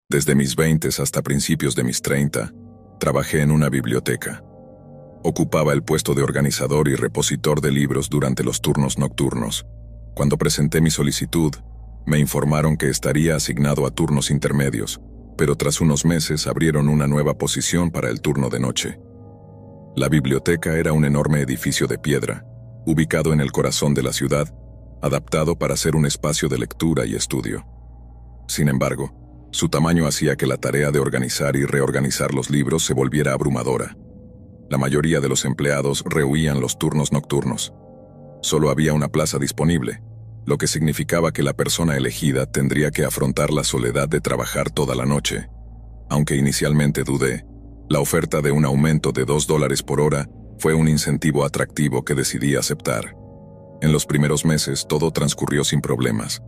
Desde mis 20 hasta principios de mis 30, trabajé en una biblioteca. Ocupaba el puesto de organizador y repositor de libros durante los turnos nocturnos. Cuando presenté mi solicitud, me informaron que estaría asignado a turnos intermedios, pero tras unos meses abrieron una nueva posición para el turno de noche. La biblioteca era un enorme edificio de piedra, ubicado en el corazón de la ciudad, adaptado para ser un espacio de lectura y estudio. Sin embargo, su tamaño hacía que la tarea de organizar y reorganizar los libros se volviera abrumadora. La mayoría de los empleados rehuían los turnos nocturnos. Solo había una plaza disponible, lo que significaba que la persona elegida tendría que afrontar la soledad de trabajar toda la noche. Aunque inicialmente dudé, la oferta de un aumento de $2 por hora fue un incentivo atractivo que decidí aceptar. En los primeros meses todo transcurrió sin problemas.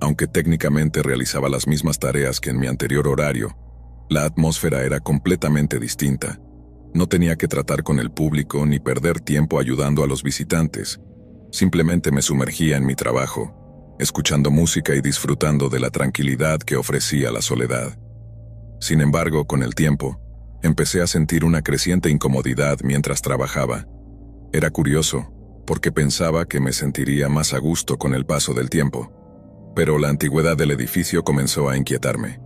Aunque técnicamente realizaba las mismas tareas que en mi anterior horario, la atmósfera era completamente distinta. No tenía que tratar con el público ni perder tiempo ayudando a los visitantes. Simplemente me sumergía en mi trabajo, escuchando música y disfrutando de la tranquilidad que ofrecía la soledad. Sin embargo, con el tiempo, empecé a sentir una creciente incomodidad mientras trabajaba. Era curioso, porque pensaba que me sentiría más a gusto con el paso del tiempo. Pero la antigüedad del edificio comenzó a inquietarme.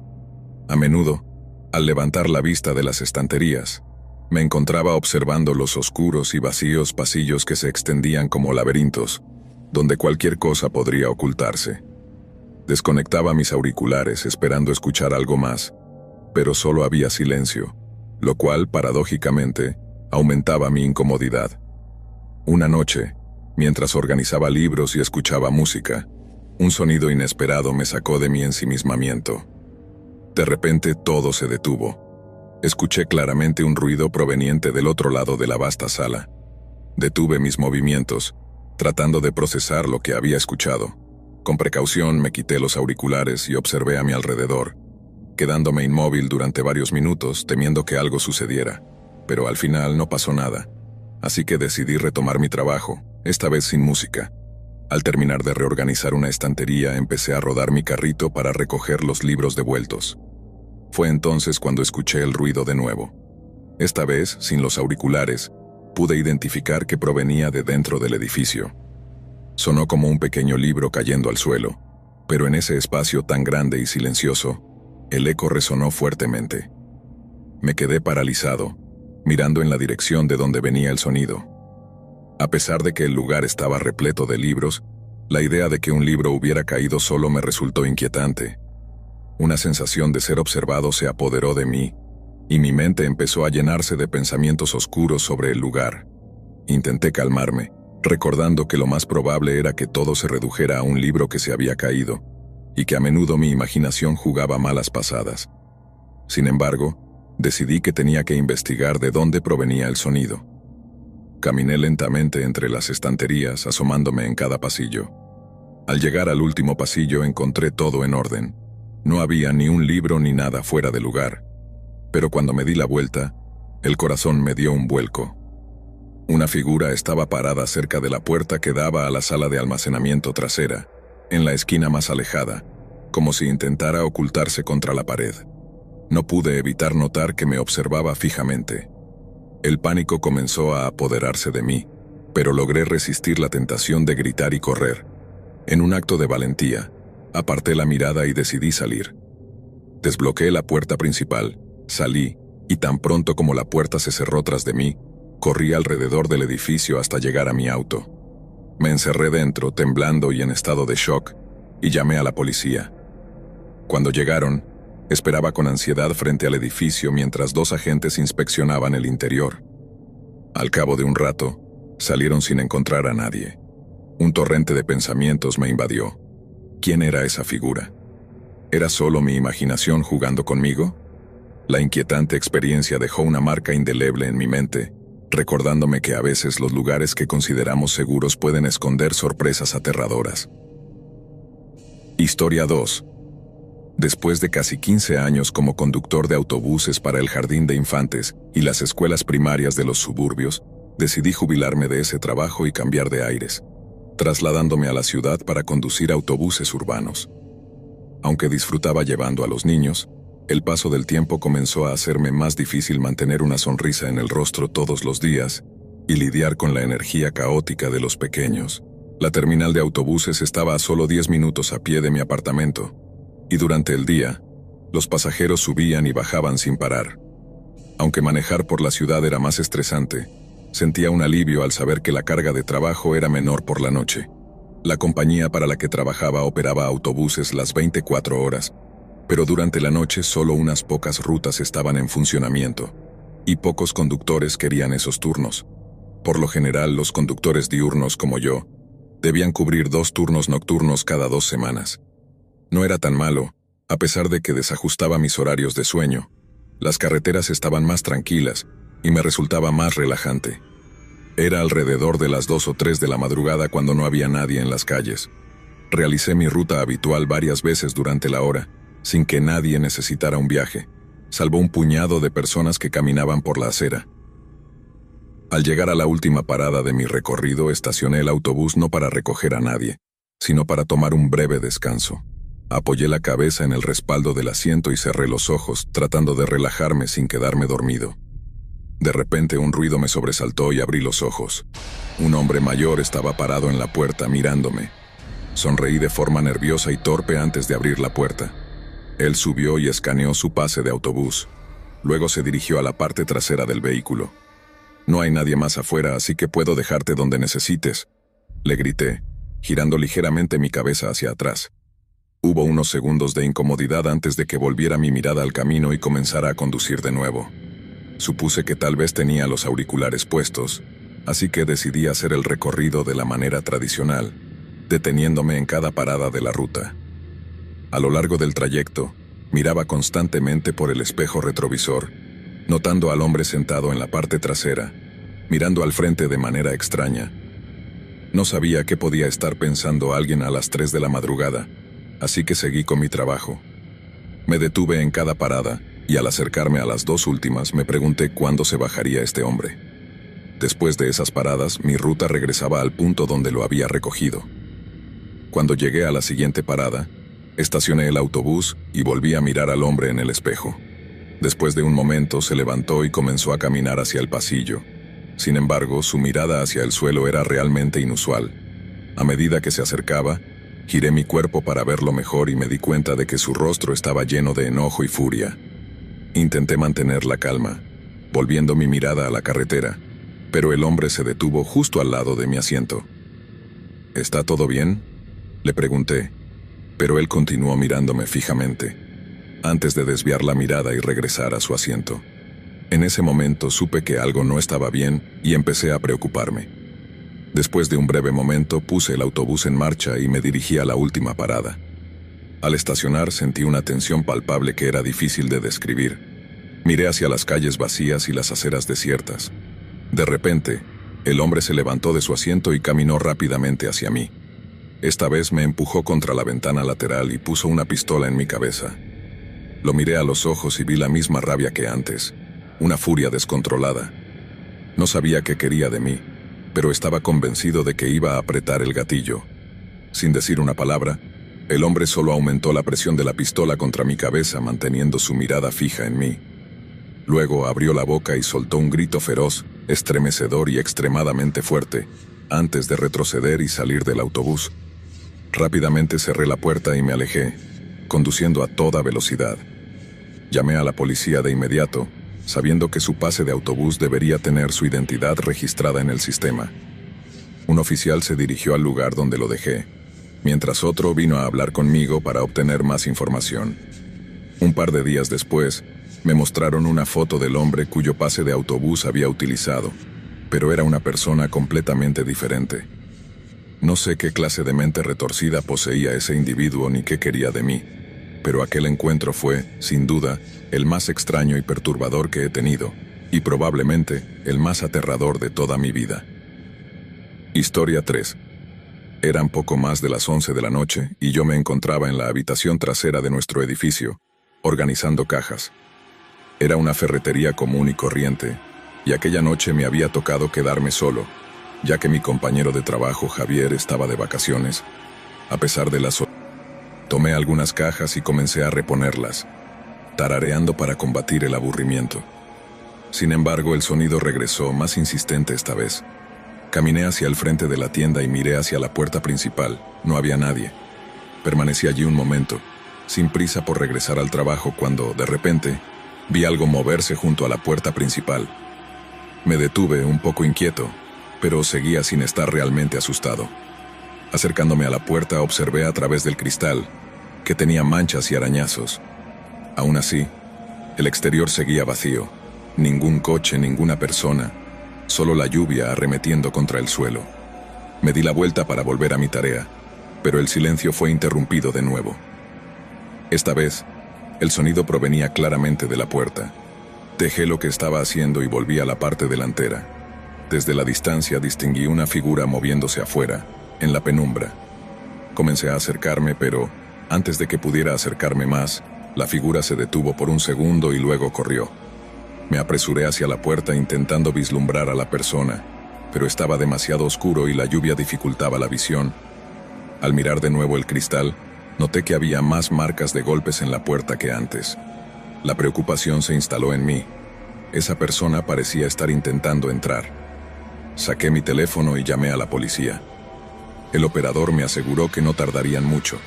A menudo, al levantar la vista de las estanterías, me encontraba observando los oscuros y vacíos pasillos que se extendían como laberintos, donde cualquier cosa podría ocultarse. Desconectaba mis auriculares esperando escuchar algo más, pero solo había silencio, lo cual, paradójicamente, aumentaba mi incomodidad. Una noche, mientras organizaba libros y escuchaba música, un sonido inesperado me sacó de mi ensimismamiento. De repente todo se detuvo. Escuché claramente un ruido proveniente del otro lado de la vasta sala. Detuve mis movimientos, tratando de procesar lo que había escuchado. Con precaución me quité los auriculares y observé a mi alrededor, quedándome inmóvil durante varios minutos temiendo que algo sucediera. Pero al final no pasó nada, así que decidí retomar mi trabajo, esta vez sin música. Al terminar de reorganizar una estantería, empecé a rodar mi carrito para recoger los libros devueltos. Fue entonces cuando escuché el ruido de nuevo. Esta vez, sin los auriculares, pude identificar que provenía de dentro del edificio. Sonó como un pequeño libro cayendo al suelo, pero en ese espacio tan grande y silencioso, el eco resonó fuertemente. Me quedé paralizado, mirando en la dirección de donde venía el sonido. A pesar de que el lugar estaba repleto de libros, la idea de que un libro hubiera caído solo me resultó inquietante. Una sensación de ser observado se apoderó de mí, y mi mente empezó a llenarse de pensamientos oscuros sobre el lugar. Intenté calmarme, recordando que lo más probable era que todo se redujera a un libro que se había caído, y que a menudo mi imaginación jugaba malas pasadas. Sin embargo, decidí que tenía que investigar de dónde provenía el sonido. Caminé lentamente entre las estanterías, asomándome en cada pasillo. Al llegar al último pasillo encontré todo en orden. No había ni un libro ni nada fuera de lugar. Pero cuando me di la vuelta, el corazón me dio un vuelco. Una figura estaba parada cerca de la puerta que daba a la sala de almacenamiento trasera, en la esquina más alejada, como si intentara ocultarse contra la pared. No pude evitar notar que me observaba fijamente. El pánico comenzó a apoderarse de mí, pero logré resistir la tentación de gritar y correr. En un acto de valentía, aparté la mirada y decidí salir. Desbloqueé la puerta principal, salí, y tan pronto como la puerta se cerró tras de mí, corrí alrededor del edificio hasta llegar a mi auto. Me encerré dentro, temblando y en estado de shock, y llamé a la policía. Cuando llegaron, esperaba con ansiedad frente al edificio mientras 2 agentes inspeccionaban el interior. Al cabo de un rato, salieron sin encontrar a nadie. Un torrente de pensamientos me invadió. ¿Quién era esa figura? ¿Era solo mi imaginación jugando conmigo? La inquietante experiencia dejó una marca indeleble en mi mente, recordándome que a veces los lugares que consideramos seguros pueden esconder sorpresas aterradoras. Historia 2. Después de casi 15 años como conductor de autobuses para el jardín de infantes y las escuelas primarias de los suburbios, decidí jubilarme de ese trabajo y cambiar de aires, trasladándome a la ciudad para conducir autobuses urbanos. Aunque disfrutaba llevando a los niños, El paso del tiempo comenzó a hacerme más difícil mantener una sonrisa en el rostro todos los días y lidiar con la energía caótica de los pequeños. La terminal de autobuses estaba a solo 10 minutos a pie de mi apartamento, y durante el día, los pasajeros subían y bajaban sin parar. Aunque manejar por la ciudad era más estresante, sentía un alivio al saber que la carga de trabajo era menor por la noche. La compañía para la que trabajaba operaba autobuses las 24 horas, pero durante la noche solo unas pocas rutas estaban en funcionamiento, y pocos conductores querían esos turnos. Por lo general, los conductores diurnos como yo debían cubrir 2 turnos nocturnos cada 2 semanas. No era tan malo, a pesar de que desajustaba mis horarios de sueño. Las carreteras estaban más tranquilas y me resultaba más relajante. Era alrededor de las 2 o 3 de la madrugada cuando no había nadie en las calles. Realicé mi ruta habitual varias veces durante la hora, sin que nadie necesitara un viaje, salvo un puñado de personas que caminaban por la acera. Al llegar a la última parada de mi recorrido, estacioné el autobús no para recoger a nadie, sino para tomar un breve descanso. Apoyé la cabeza en el respaldo del asiento y cerré los ojos, tratando de relajarme sin quedarme dormido. De repente un ruido me sobresaltó y abrí los ojos. Un hombre mayor estaba parado en la puerta mirándome. Sonreí de forma nerviosa y torpe antes de abrir la puerta. Él subió y escaneó su pase de autobús. Luego se dirigió a la parte trasera del vehículo. «No hay nadie más afuera, así que puedo dejarte donde necesites», le grité, girando ligeramente mi cabeza hacia atrás. Hubo unos segundos de incomodidad antes de que volviera mi mirada al camino y comenzara a conducir de nuevo. Supuse que tal vez tenía los auriculares puestos, así que decidí hacer el recorrido de la manera tradicional, deteniéndome en cada parada de la ruta. A lo largo del trayecto, miraba constantemente por el espejo retrovisor, notando al hombre sentado en la parte trasera, mirando al frente de manera extraña. No sabía qué podía estar pensando alguien a las 3 de la madrugada, así que seguí con mi trabajo. Me detuve en cada parada, y al acercarme a las 2 últimas me pregunté cuándo se bajaría este hombre. Después de esas paradas, mi ruta regresaba al punto donde lo había recogido. Cuando llegué a la siguiente parada, estacioné el autobús y volví a mirar al hombre en el espejo. Después de un momento se levantó y comenzó a caminar hacia el pasillo. Sin embargo, su mirada hacia el suelo era realmente inusual. A medida que se acercaba, giré mi cuerpo para verlo mejor y me di cuenta de que su rostro estaba lleno de enojo y furia. Intenté mantener la calma, volviendo mi mirada a la carretera, pero el hombre se detuvo justo al lado de mi asiento. «¿Está todo bien?», le pregunté, pero él continuó mirándome fijamente, antes de desviar la mirada y regresar a su asiento. En ese momento supe que algo no estaba bien y empecé a preocuparme. Después de un breve momento puse el autobús en marcha y me dirigí a la última parada. Al estacionar sentí una tensión palpable que era difícil de describir. Miré hacia las calles vacías y las aceras desiertas. De repente, el hombre se levantó de su asiento y caminó rápidamente hacia mí. Esta vez me empujó contra la ventana lateral y puso una pistola en mi cabeza. Lo miré a los ojos y vi la misma rabia que antes, una furia descontrolada. No sabía qué quería de mí, pero estaba convencido de que iba a apretar el gatillo. Sin decir una palabra, el hombre solo aumentó la presión de la pistola contra mi cabeza, manteniendo su mirada fija en mí. Luego abrió la boca y soltó un grito feroz, estremecedor y extremadamente fuerte, antes de retroceder y salir del autobús. Rápidamente cerré la puerta y me alejé, conduciendo a toda velocidad. Llamé a la policía de inmediato, sabiendo que su pase de autobús debería tener su identidad registrada en el sistema. Un oficial se dirigió al lugar donde lo dejé, mientras otro vino a hablar conmigo para obtener más información. Un par de días después, me mostraron una foto del hombre cuyo pase de autobús había utilizado, pero era una persona completamente diferente. No sé qué clase de mente retorcida poseía ese individuo ni qué quería de mí, pero aquel encuentro fue, sin duda, el más extraño y perturbador que he tenido, y probablemente el más aterrador de toda mi vida. Historia 3. Eran poco más de las 11 de la noche y yo me encontraba en la habitación trasera de nuestro edificio, organizando cajas. Era una ferretería común y corriente, y aquella noche me había tocado quedarme solo, ya que mi compañero de trabajo Javier estaba de vacaciones. A pesar de la soledad, tomé algunas cajas y comencé a reponerlas. tarareando para combatir el aburrimiento. Sin embargo, el sonido regresó, más insistente esta vez. Caminé hacia el frente de la tienda y miré hacia la puerta principal. No había nadie. Permanecí allí un momento, sin prisa por regresar al trabajo, cuando, de repente, vi algo moverse junto a la puerta principal. Me detuve, un poco inquieto, pero seguía sin estar realmente asustado. Acercándome a la puerta, observé a través del cristal, que tenía manchas y arañazos. Aún así, el exterior seguía vacío. Ningún coche, ninguna persona, solo la lluvia arremetiendo contra el suelo. Me di la vuelta para volver a mi tarea, pero el silencio fue interrumpido de nuevo. Esta vez, el sonido provenía claramente de la puerta. Dejé lo que estaba haciendo y volví a la parte delantera. Desde la distancia distinguí una figura moviéndose afuera, en la penumbra. Comencé a acercarme, pero, antes de que pudiera acercarme más, la figura se detuvo por un segundo y luego corrió. Me apresuré hacia la puerta intentando vislumbrar a la persona, pero estaba demasiado oscuro y la lluvia dificultaba la visión. Al mirar de nuevo el cristal, noté que había más marcas de golpes en la puerta que antes. La preocupación se instaló en mí. Esa persona parecía estar intentando entrar. Saqué mi teléfono y llamé a la policía. El operador me aseguró que no tardarían mucho.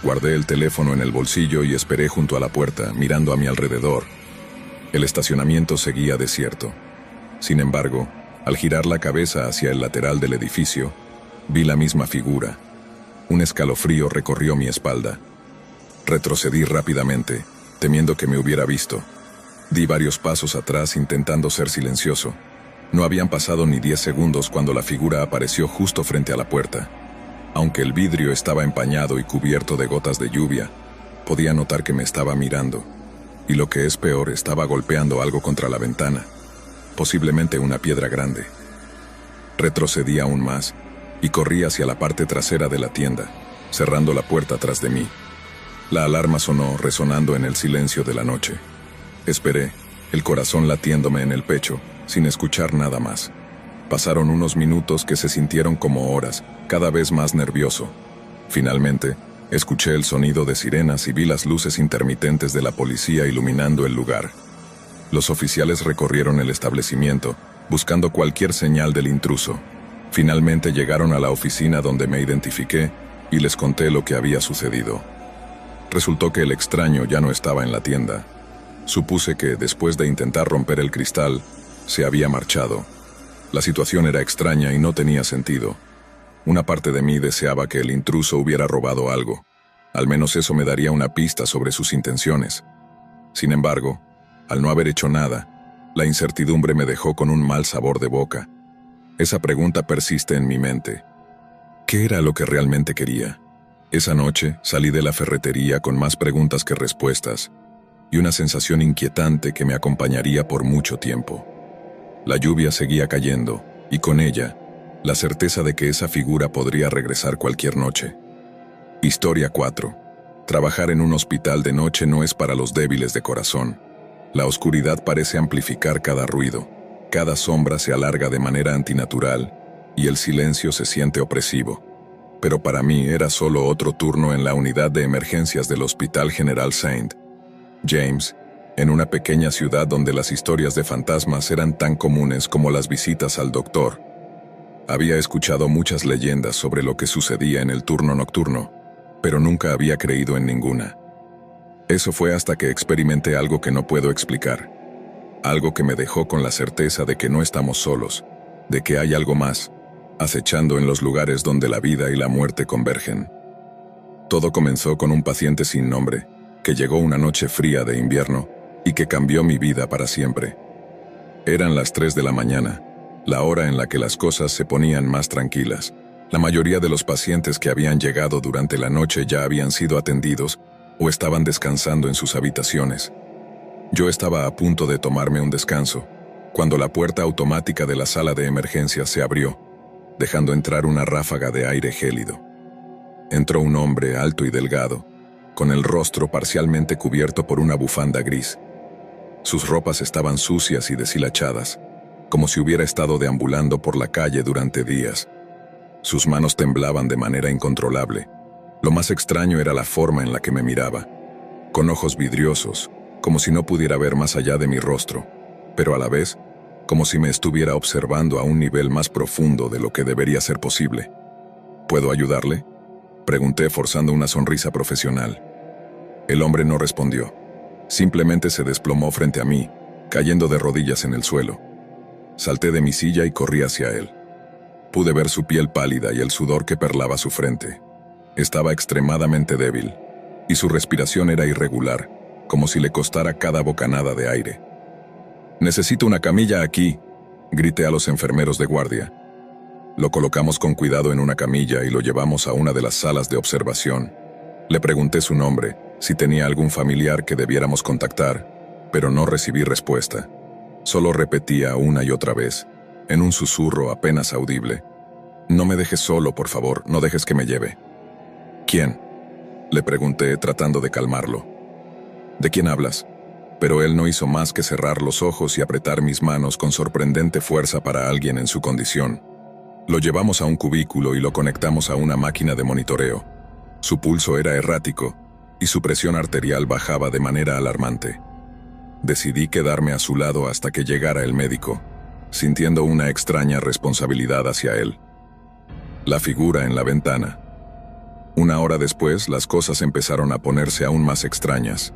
Guardé el teléfono en el bolsillo y esperé junto a la puerta, mirando a mi alrededor. El estacionamiento seguía desierto. Sin embargo, al girar la cabeza hacia el lateral del edificio, vi la misma figura. Un escalofrío recorrió mi espalda. Retrocedí rápidamente, temiendo que me hubiera visto. Di varios pasos atrás intentando ser silencioso. No habían pasado ni 10 segundos cuando la figura apareció justo frente a la puerta. Aunque el vidrio estaba empañado y cubierto de gotas de lluvia, podía notar que me estaba mirando. Y lo que es peor, estaba golpeando algo contra la ventana, posiblemente una piedra grande. Retrocedí aún más y corrí hacia la parte trasera de la tienda, cerrando la puerta tras de mí. La alarma sonó, resonando en el silencio de la noche. Esperé, el corazón latiéndome en el pecho, sin escuchar nada más. Pasaron unos minutos que se sintieron como horas, cada vez más nervioso. Finalmente, escuché el sonido de sirenas y vi las luces intermitentes de la policía iluminando el lugar. Los oficiales recorrieron el establecimiento, buscando cualquier señal del intruso. Finalmente llegaron a la oficina donde me identifiqué y les conté lo que había sucedido. Resultó que el extraño ya no estaba en la tienda. Supuse que, después de intentar romper el cristal, se había marchado. La situación era extraña y no tenía sentido. Una parte de mí deseaba que el intruso hubiera robado algo. Al menos eso me daría una pista sobre sus intenciones. Sin embargo, al no haber hecho nada, la incertidumbre me dejó con un mal sabor de boca. Esa pregunta persiste en mi mente. ¿Qué era lo que realmente quería? Esa noche salí de la ferretería con más preguntas que respuestas, y una sensación inquietante que me acompañaría por mucho tiempo. La lluvia seguía cayendo, y con ella, la certeza de que esa figura podría regresar cualquier noche. Historia 4. Trabajar en un hospital de noche no es para los débiles de corazón. La oscuridad parece amplificar cada ruido, cada sombra se alarga de manera antinatural, y el silencio se siente opresivo. Pero para mí era solo otro turno en la unidad de emergencias del Hospital General St. James, en una pequeña ciudad donde las historias de fantasmas eran tan comunes como las visitas al doctor. Había escuchado muchas leyendas sobre lo que sucedía en el turno nocturno, pero nunca había creído en ninguna. Eso fue hasta que experimenté algo que no puedo explicar. Algo que me dejó con la certeza de que no estamos solos, de que hay algo más, acechando en los lugares donde la vida y la muerte convergen. Todo comenzó con un paciente sin nombre, que llegó una noche fría de invierno y que cambió mi vida para siempre. Eran las 3 de la mañana, la hora en la que las cosas se ponían más tranquilas. La mayoría de los pacientes que habían llegado durante la noche ya habían sido atendidos o estaban descansando en sus habitaciones. Yo estaba a punto de tomarme un descanso, cuando la puerta automática de la sala de emergencias se abrió, dejando entrar una ráfaga de aire gélido. Entró un hombre alto y delgado, con el rostro parcialmente cubierto por una bufanda gris. Sus ropas estaban sucias y deshilachadas, como si hubiera estado deambulando por la calle durante días. Sus manos temblaban de manera incontrolable. Lo más extraño era la forma en la que me miraba. con ojos vidriosos, como si no pudiera ver más allá de mi rostro, pero a la vez, como si me estuviera observando a un nivel más profundo de lo que debería ser posible. ¿Puedo ayudarle?, pregunté forzando una sonrisa profesional. El hombre no respondió. Simplemente se desplomó frente a mí, cayendo de rodillas en el suelo. Salté de mi silla y corrí hacia él. Pude ver su piel pálida y el sudor que perlaba su frente. Estaba extremadamente débil, y su respiración era irregular, como si le costara cada bocanada de aire. «Necesito una camilla aquí», grité a los enfermeros de guardia. Lo colocamos con cuidado en una camilla y lo llevamos a una de las salas de observación. Le pregunté su nombre, si tenía algún familiar que debiéramos contactar, pero no recibí respuesta. Solo repetía una y otra vez, en un susurro apenas audible: «No me dejes solo, por favor, no dejes que me lleve». «¿Quién?», le pregunté tratando de calmarlo. «¿De quién hablas?», pero él no hizo más que cerrar los ojos y apretar mis manos con sorprendente fuerza para alguien en su condición. Lo llevamos a un cubículo y lo conectamos a una máquina de monitoreo. Su pulso era errático y su presión arterial bajaba de manera alarmante. Decidí quedarme a su lado hasta que llegara el médico, sintiendo una extraña responsabilidad hacia él. La figura en la ventana. Una hora después, las cosas empezaron a ponerse aún más extrañas.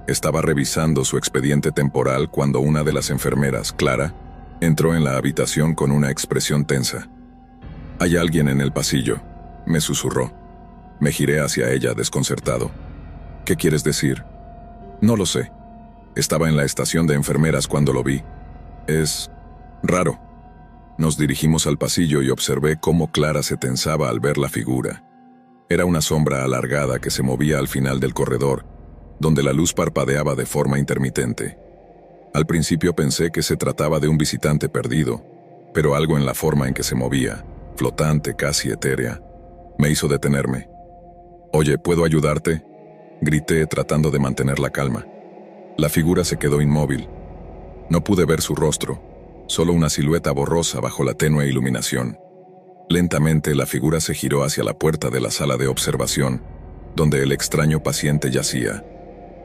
Estaba revisando su expediente temporal cuando una de las enfermeras, Clara, entró en la habitación con una expresión tensa. «Hay alguien en el pasillo», me susurró. Me giré hacia ella desconcertado. «¿Qué quieres decir?». «No lo sé. Estaba en la estación de enfermeras cuando lo vi. Es raro». Nos dirigimos al pasillo y observé cómo Clara se tensaba al ver la figura. Era una sombra alargada que se movía al final del corredor, donde la luz parpadeaba de forma intermitente. Al principio pensé que se trataba de un visitante perdido, pero algo en la forma en que se movía, flotante, casi etérea, me hizo detenerme. «Oye, ¿puedo ayudarte?», grité tratando de mantener la calma. La figura se quedó inmóvil. No pude ver su rostro, solo una silueta borrosa bajo la tenue iluminación. Lentamente la figura se giró hacia la puerta de la sala de observación, donde el extraño paciente yacía.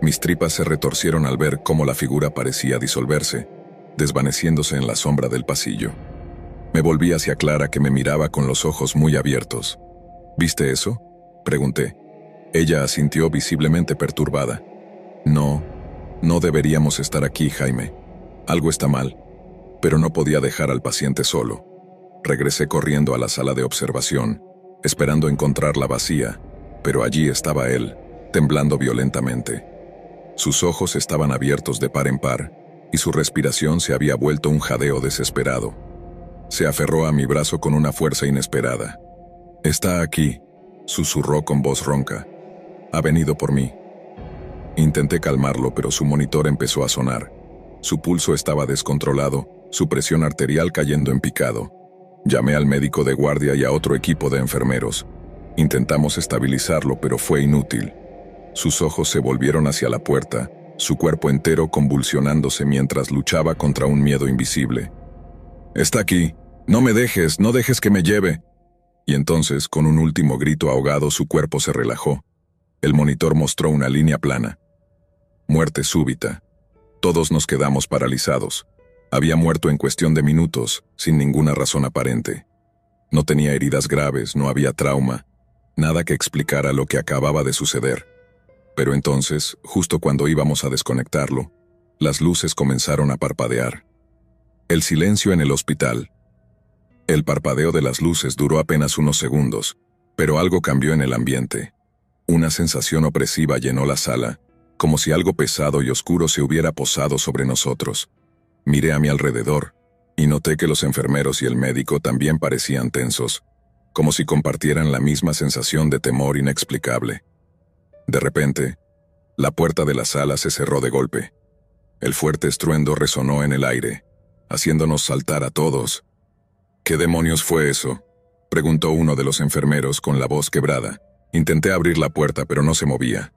Mis tripas se retorcieron al ver cómo la figura parecía disolverse, desvaneciéndose en la sombra del pasillo. Me volví hacia Clara, que me miraba con los ojos muy abiertos. «¿Viste eso?», pregunté. Ella asintió visiblemente perturbada. No deberíamos estar aquí, Jaime. Algo está mal». Pero no podía dejar al paciente solo. Regresé corriendo a la sala de observación, esperando encontrarla vacía, pero allí estaba él, temblando violentamente. Sus ojos estaban abiertos de par en par, y su respiración se había vuelto un jadeo desesperado. Se aferró a mi brazo con una fuerza inesperada. «Está aquí», susurró con voz ronca. «Ha venido por mí». Intenté calmarlo, pero su monitor empezó a sonar. Su pulso estaba descontrolado, su presión arterial cayendo en picado. Llamé al médico de guardia y a otro equipo de enfermeros. Intentamos estabilizarlo, pero fue inútil. Sus ojos se volvieron hacia la puerta, su cuerpo entero convulsionándose mientras luchaba contra un miedo invisible. «Está aquí. No me dejes, no dejes que me lleve». Y entonces, con un último grito ahogado, su cuerpo se relajó. El monitor mostró una línea plana. Muerte súbita. Todos nos quedamos paralizados. Había muerto en cuestión de minutos, sin ninguna razón aparente. No tenía heridas graves, no había trauma, nada que explicara lo que acababa de suceder. Pero entonces, justo cuando íbamos a desconectarlo, las luces comenzaron a parpadear. El silencio en el hospital. El parpadeo de las luces duró apenas unos segundos, pero algo cambió en el ambiente. Una sensación opresiva llenó la sala, como si algo pesado y oscuro se hubiera posado sobre nosotros. Miré a mi alrededor, y noté que los enfermeros y el médico también parecían tensos, como si compartieran la misma sensación de temor inexplicable. De repente, la puerta de la sala se cerró de golpe. El fuerte estruendo resonó en el aire, haciéndonos saltar a todos. «¿Qué demonios fue eso?», preguntó uno de los enfermeros con la voz quebrada. Intenté abrir la puerta, pero no se movía.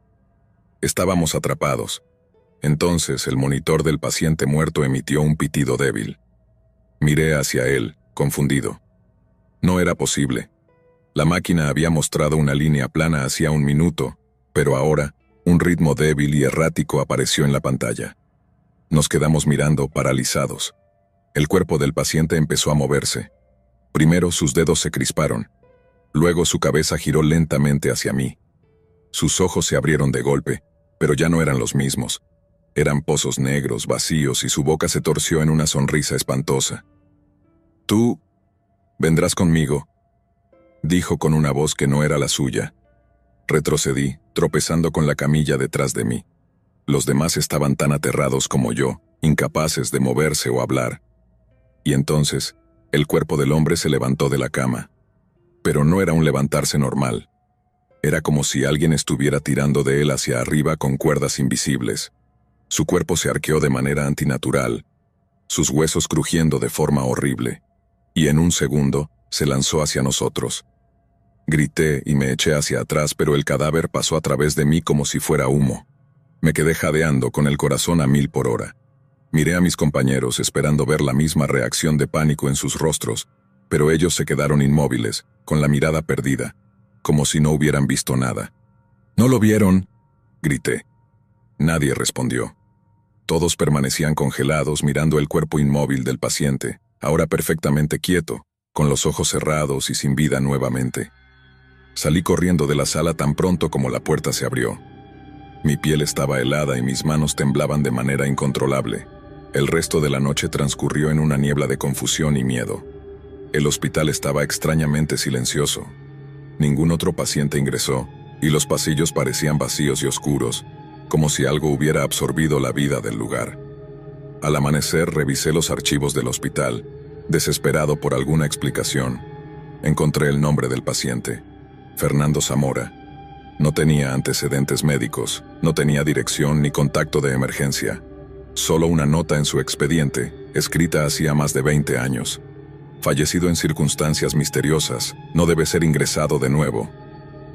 Estábamos atrapados. Entonces el monitor del paciente muerto emitió un pitido débil. Miré hacia él, confundido. No era posible. La máquina había mostrado una línea plana hacía un minuto, pero ahora Un ritmo débil y errático apareció en la pantalla. Nos quedamos mirando, paralizados. El cuerpo del paciente empezó a moverse. Primero sus dedos se crisparon. Luego su cabeza giró lentamente hacia mí. Sus ojos se abrieron de golpe, pero ya no eran los mismos. Eran pozos negros, vacíos, y su boca se torció en una sonrisa espantosa. «Tú vendrás conmigo», dijo con una voz que no era la suya. Retrocedí, tropezando con la camilla detrás de mí. Los demás estaban tan aterrados como yo, incapaces de moverse o hablar. Y entonces, el cuerpo del hombre se levantó de la cama. Pero no era un levantarse normal. Era como si alguien estuviera tirando de él hacia arriba con cuerdas invisibles. Su cuerpo se arqueó de manera antinatural, sus huesos crujiendo de forma horrible, y en un segundo se lanzó hacia nosotros. Grité y me eché hacia atrás, pero el cadáver pasó a través de mí como si fuera humo. Me quedé jadeando con el corazón a 1000 por hora. Miré a mis compañeros esperando ver la misma reacción de pánico en sus rostros, pero ellos se quedaron inmóviles, con la mirada perdida, como si no hubieran visto nada. «¿No lo vieron?», grité. Nadie respondió. Todos permanecían congelados mirando el cuerpo inmóvil del paciente, ahora perfectamente quieto, con los ojos cerrados y sin vida nuevamente. Salí corriendo de la sala tan pronto como la puerta se abrió. Mi piel estaba helada y mis manos temblaban de manera incontrolable. El resto de la noche transcurrió en una niebla de confusión y miedo. El hospital estaba extrañamente silencioso. Ningún otro paciente ingresó, y los pasillos parecían vacíos y oscuros, como si algo hubiera absorbido la vida del lugar. Al amanecer revisé los archivos del hospital, desesperado por alguna explicación. Encontré el nombre del paciente: Fernando Zamora. No tenía antecedentes médicos, no tenía dirección ni contacto de emergencia. Solo una nota en su expediente, escrita hacía más de 20 años. Fallecido en circunstancias misteriosas, no debe ser ingresado de nuevo.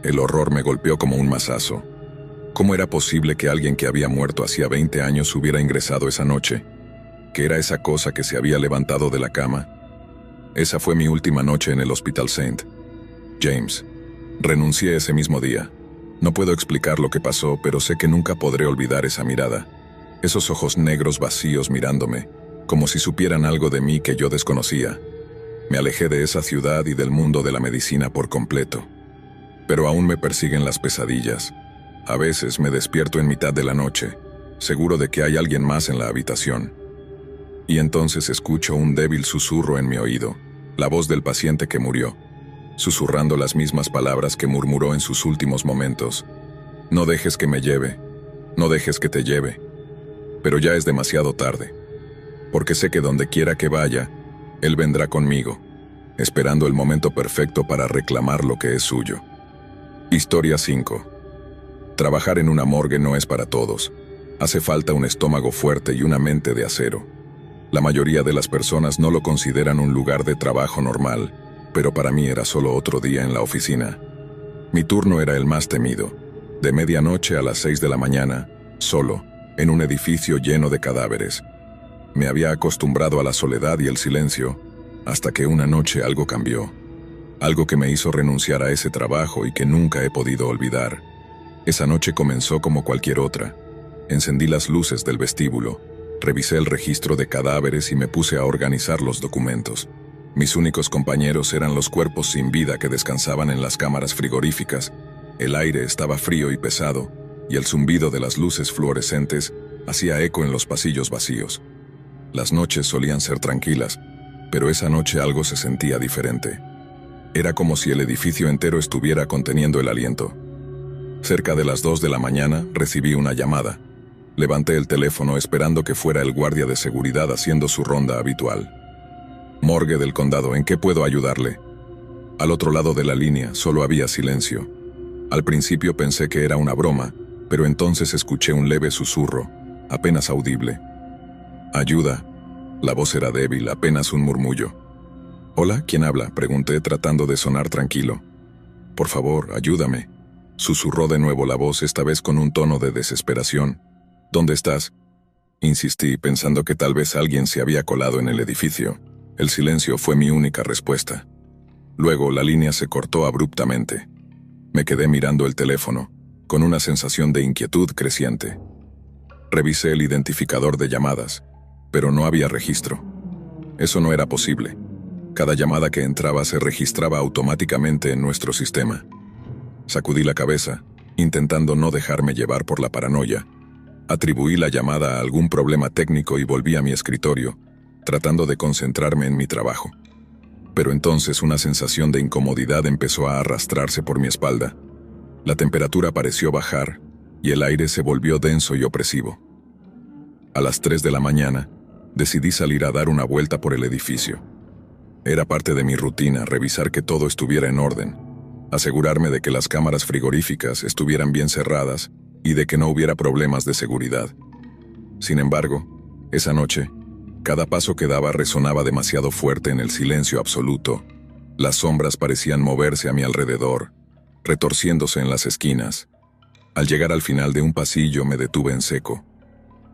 El horror me golpeó como un mazazo. ¿Cómo era posible que alguien que había muerto hacía 20 años hubiera ingresado esa noche? ¿Qué era esa cosa que se había levantado de la cama? Esa fue mi última noche en el Hospital St. James. Renuncié ese mismo día. No puedo explicar lo que pasó, pero sé que nunca podré olvidar esa mirada. Esos ojos negros vacíos mirándome, como si supieran algo de mí que yo desconocía. Me alejé de esa ciudad y del mundo de la medicina por completo. Pero aún me persiguen las pesadillas. A veces me despierto en mitad de la noche, seguro de que hay alguien más en la habitación. Y entonces escucho un débil susurro en mi oído, la voz del paciente que murió, susurrando las mismas palabras que murmuró en sus últimos momentos. «No dejes que me lleve, no dejes que te lleve». Pero ya es demasiado tarde, porque sé que donde quiera que vaya, él vendrá conmigo, esperando el momento perfecto para reclamar lo que es suyo. Historia 5. Trabajar en una morgue no es para todos. Hace falta un estómago fuerte y una mente de acero. La mayoría de las personas no lo consideran un lugar de trabajo normal, pero para mí era solo otro día en la oficina. Mi turno era el más temido, de medianoche a las 6 de la mañana, solo, en un edificio lleno de cadáveres. Me había acostumbrado a la soledad y el silencio, hasta que una noche algo cambió. Algo que me hizo renunciar a ese trabajo y que nunca he podido olvidar. Esa noche comenzó como cualquier otra. Encendí las luces del vestíbulo, revisé el registro de cadáveres y me puse a organizar los documentos. Mis únicos compañeros eran los cuerpos sin vida que descansaban en las cámaras frigoríficas. El aire estaba frío y pesado, y el zumbido de las luces fluorescentes hacía eco en los pasillos vacíos. Las noches solían ser tranquilas, pero esa noche algo se sentía diferente. Era como si el edificio entero estuviera conteniendo el aliento. Cerca de las 2 de la mañana recibí una llamada. Levanté el teléfono esperando que fuera el guardia de seguridad haciendo su ronda habitual. «Morgue del condado, ¿en qué puedo ayudarle?». Al otro lado de la línea solo había silencio. Al principio pensé que era una broma, pero entonces escuché un leve susurro, apenas audible. «Ayuda». La voz era débil, apenas un murmullo. «Hola, ¿quién habla?», pregunté tratando de sonar tranquilo. «Por favor, ayúdame», susurró de nuevo la voz, esta vez con un tono de desesperación. «¿Dónde estás?». Insistí, pensando que tal vez alguien se había colado en el edificio. El silencio fue mi única respuesta. Luego la línea se cortó abruptamente. Me quedé mirando el teléfono. con una sensación de inquietud creciente. Revisé el identificador de llamadas, pero no había registro. Eso no era posible. Cada llamada que entraba se registraba automáticamente en nuestro sistema. Sacudí la cabeza, intentando no dejarme llevar por la paranoia. Atribuí la llamada a algún problema técnico y volví a mi escritorio, tratando de concentrarme en mi trabajo. Pero entonces una sensación de incomodidad empezó a arrastrarse por mi espalda. La temperatura pareció bajar y el aire se volvió denso y opresivo. A las 3 de la mañana, decidí salir a dar una vuelta por el edificio. Era parte de mi rutina revisar que todo estuviera en orden, asegurarme de que las cámaras frigoríficas estuvieran bien cerradas y de que no hubiera problemas de seguridad. Sin embargo, esa noche, cada paso que daba resonaba demasiado fuerte en el silencio absoluto. Las sombras parecían moverse a mi alrededor, retorciéndose en las esquinas. Al llegar al final de un pasillo me detuve en seco.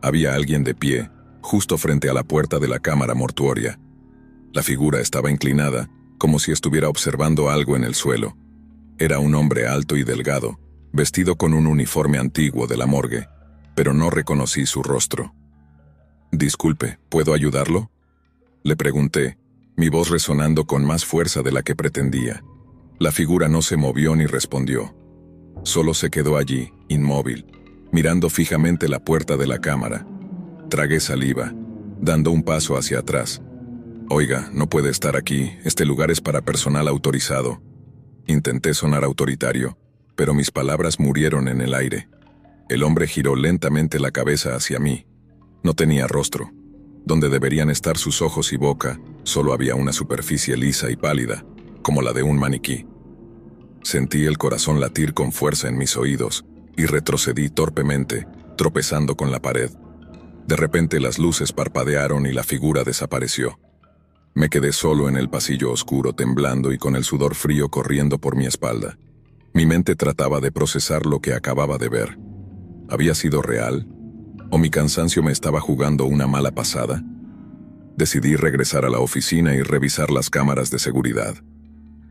Había alguien de pie, justo frente a la puerta de la cámara mortuoria. La figura estaba inclinada, como si estuviera observando algo en el suelo. Era un hombre alto y delgado, vestido con un uniforme antiguo de la morgue, pero no reconocí su rostro. «Disculpe, ¿puedo ayudarlo?», le pregunté, mi voz resonando con más fuerza de la que pretendía. La figura no se movió ni respondió. Solo se quedó allí, inmóvil, mirando fijamente la puerta de la cámara. Tragué saliva, dando un paso hacia atrás. «Oiga, no puede estar aquí, este lugar es para personal autorizado». Intenté sonar autoritario, pero mis palabras murieron en el aire. El hombre giró lentamente la cabeza hacia mí. No tenía rostro. Donde deberían estar sus ojos y boca, solo había una superficie lisa y pálida, como la de un maniquí. Sentí el corazón latir con fuerza en mis oídos y retrocedí torpemente, tropezando con la pared. De repente las luces parpadearon y la figura desapareció. Me quedé solo en el pasillo oscuro, temblando y con el sudor frío corriendo por mi espalda. Mi mente trataba de procesar lo que acababa de ver. ¿Había sido real? ¿O mi cansancio me estaba jugando una mala pasada? Decidí regresar a la oficina y revisar las cámaras de seguridad.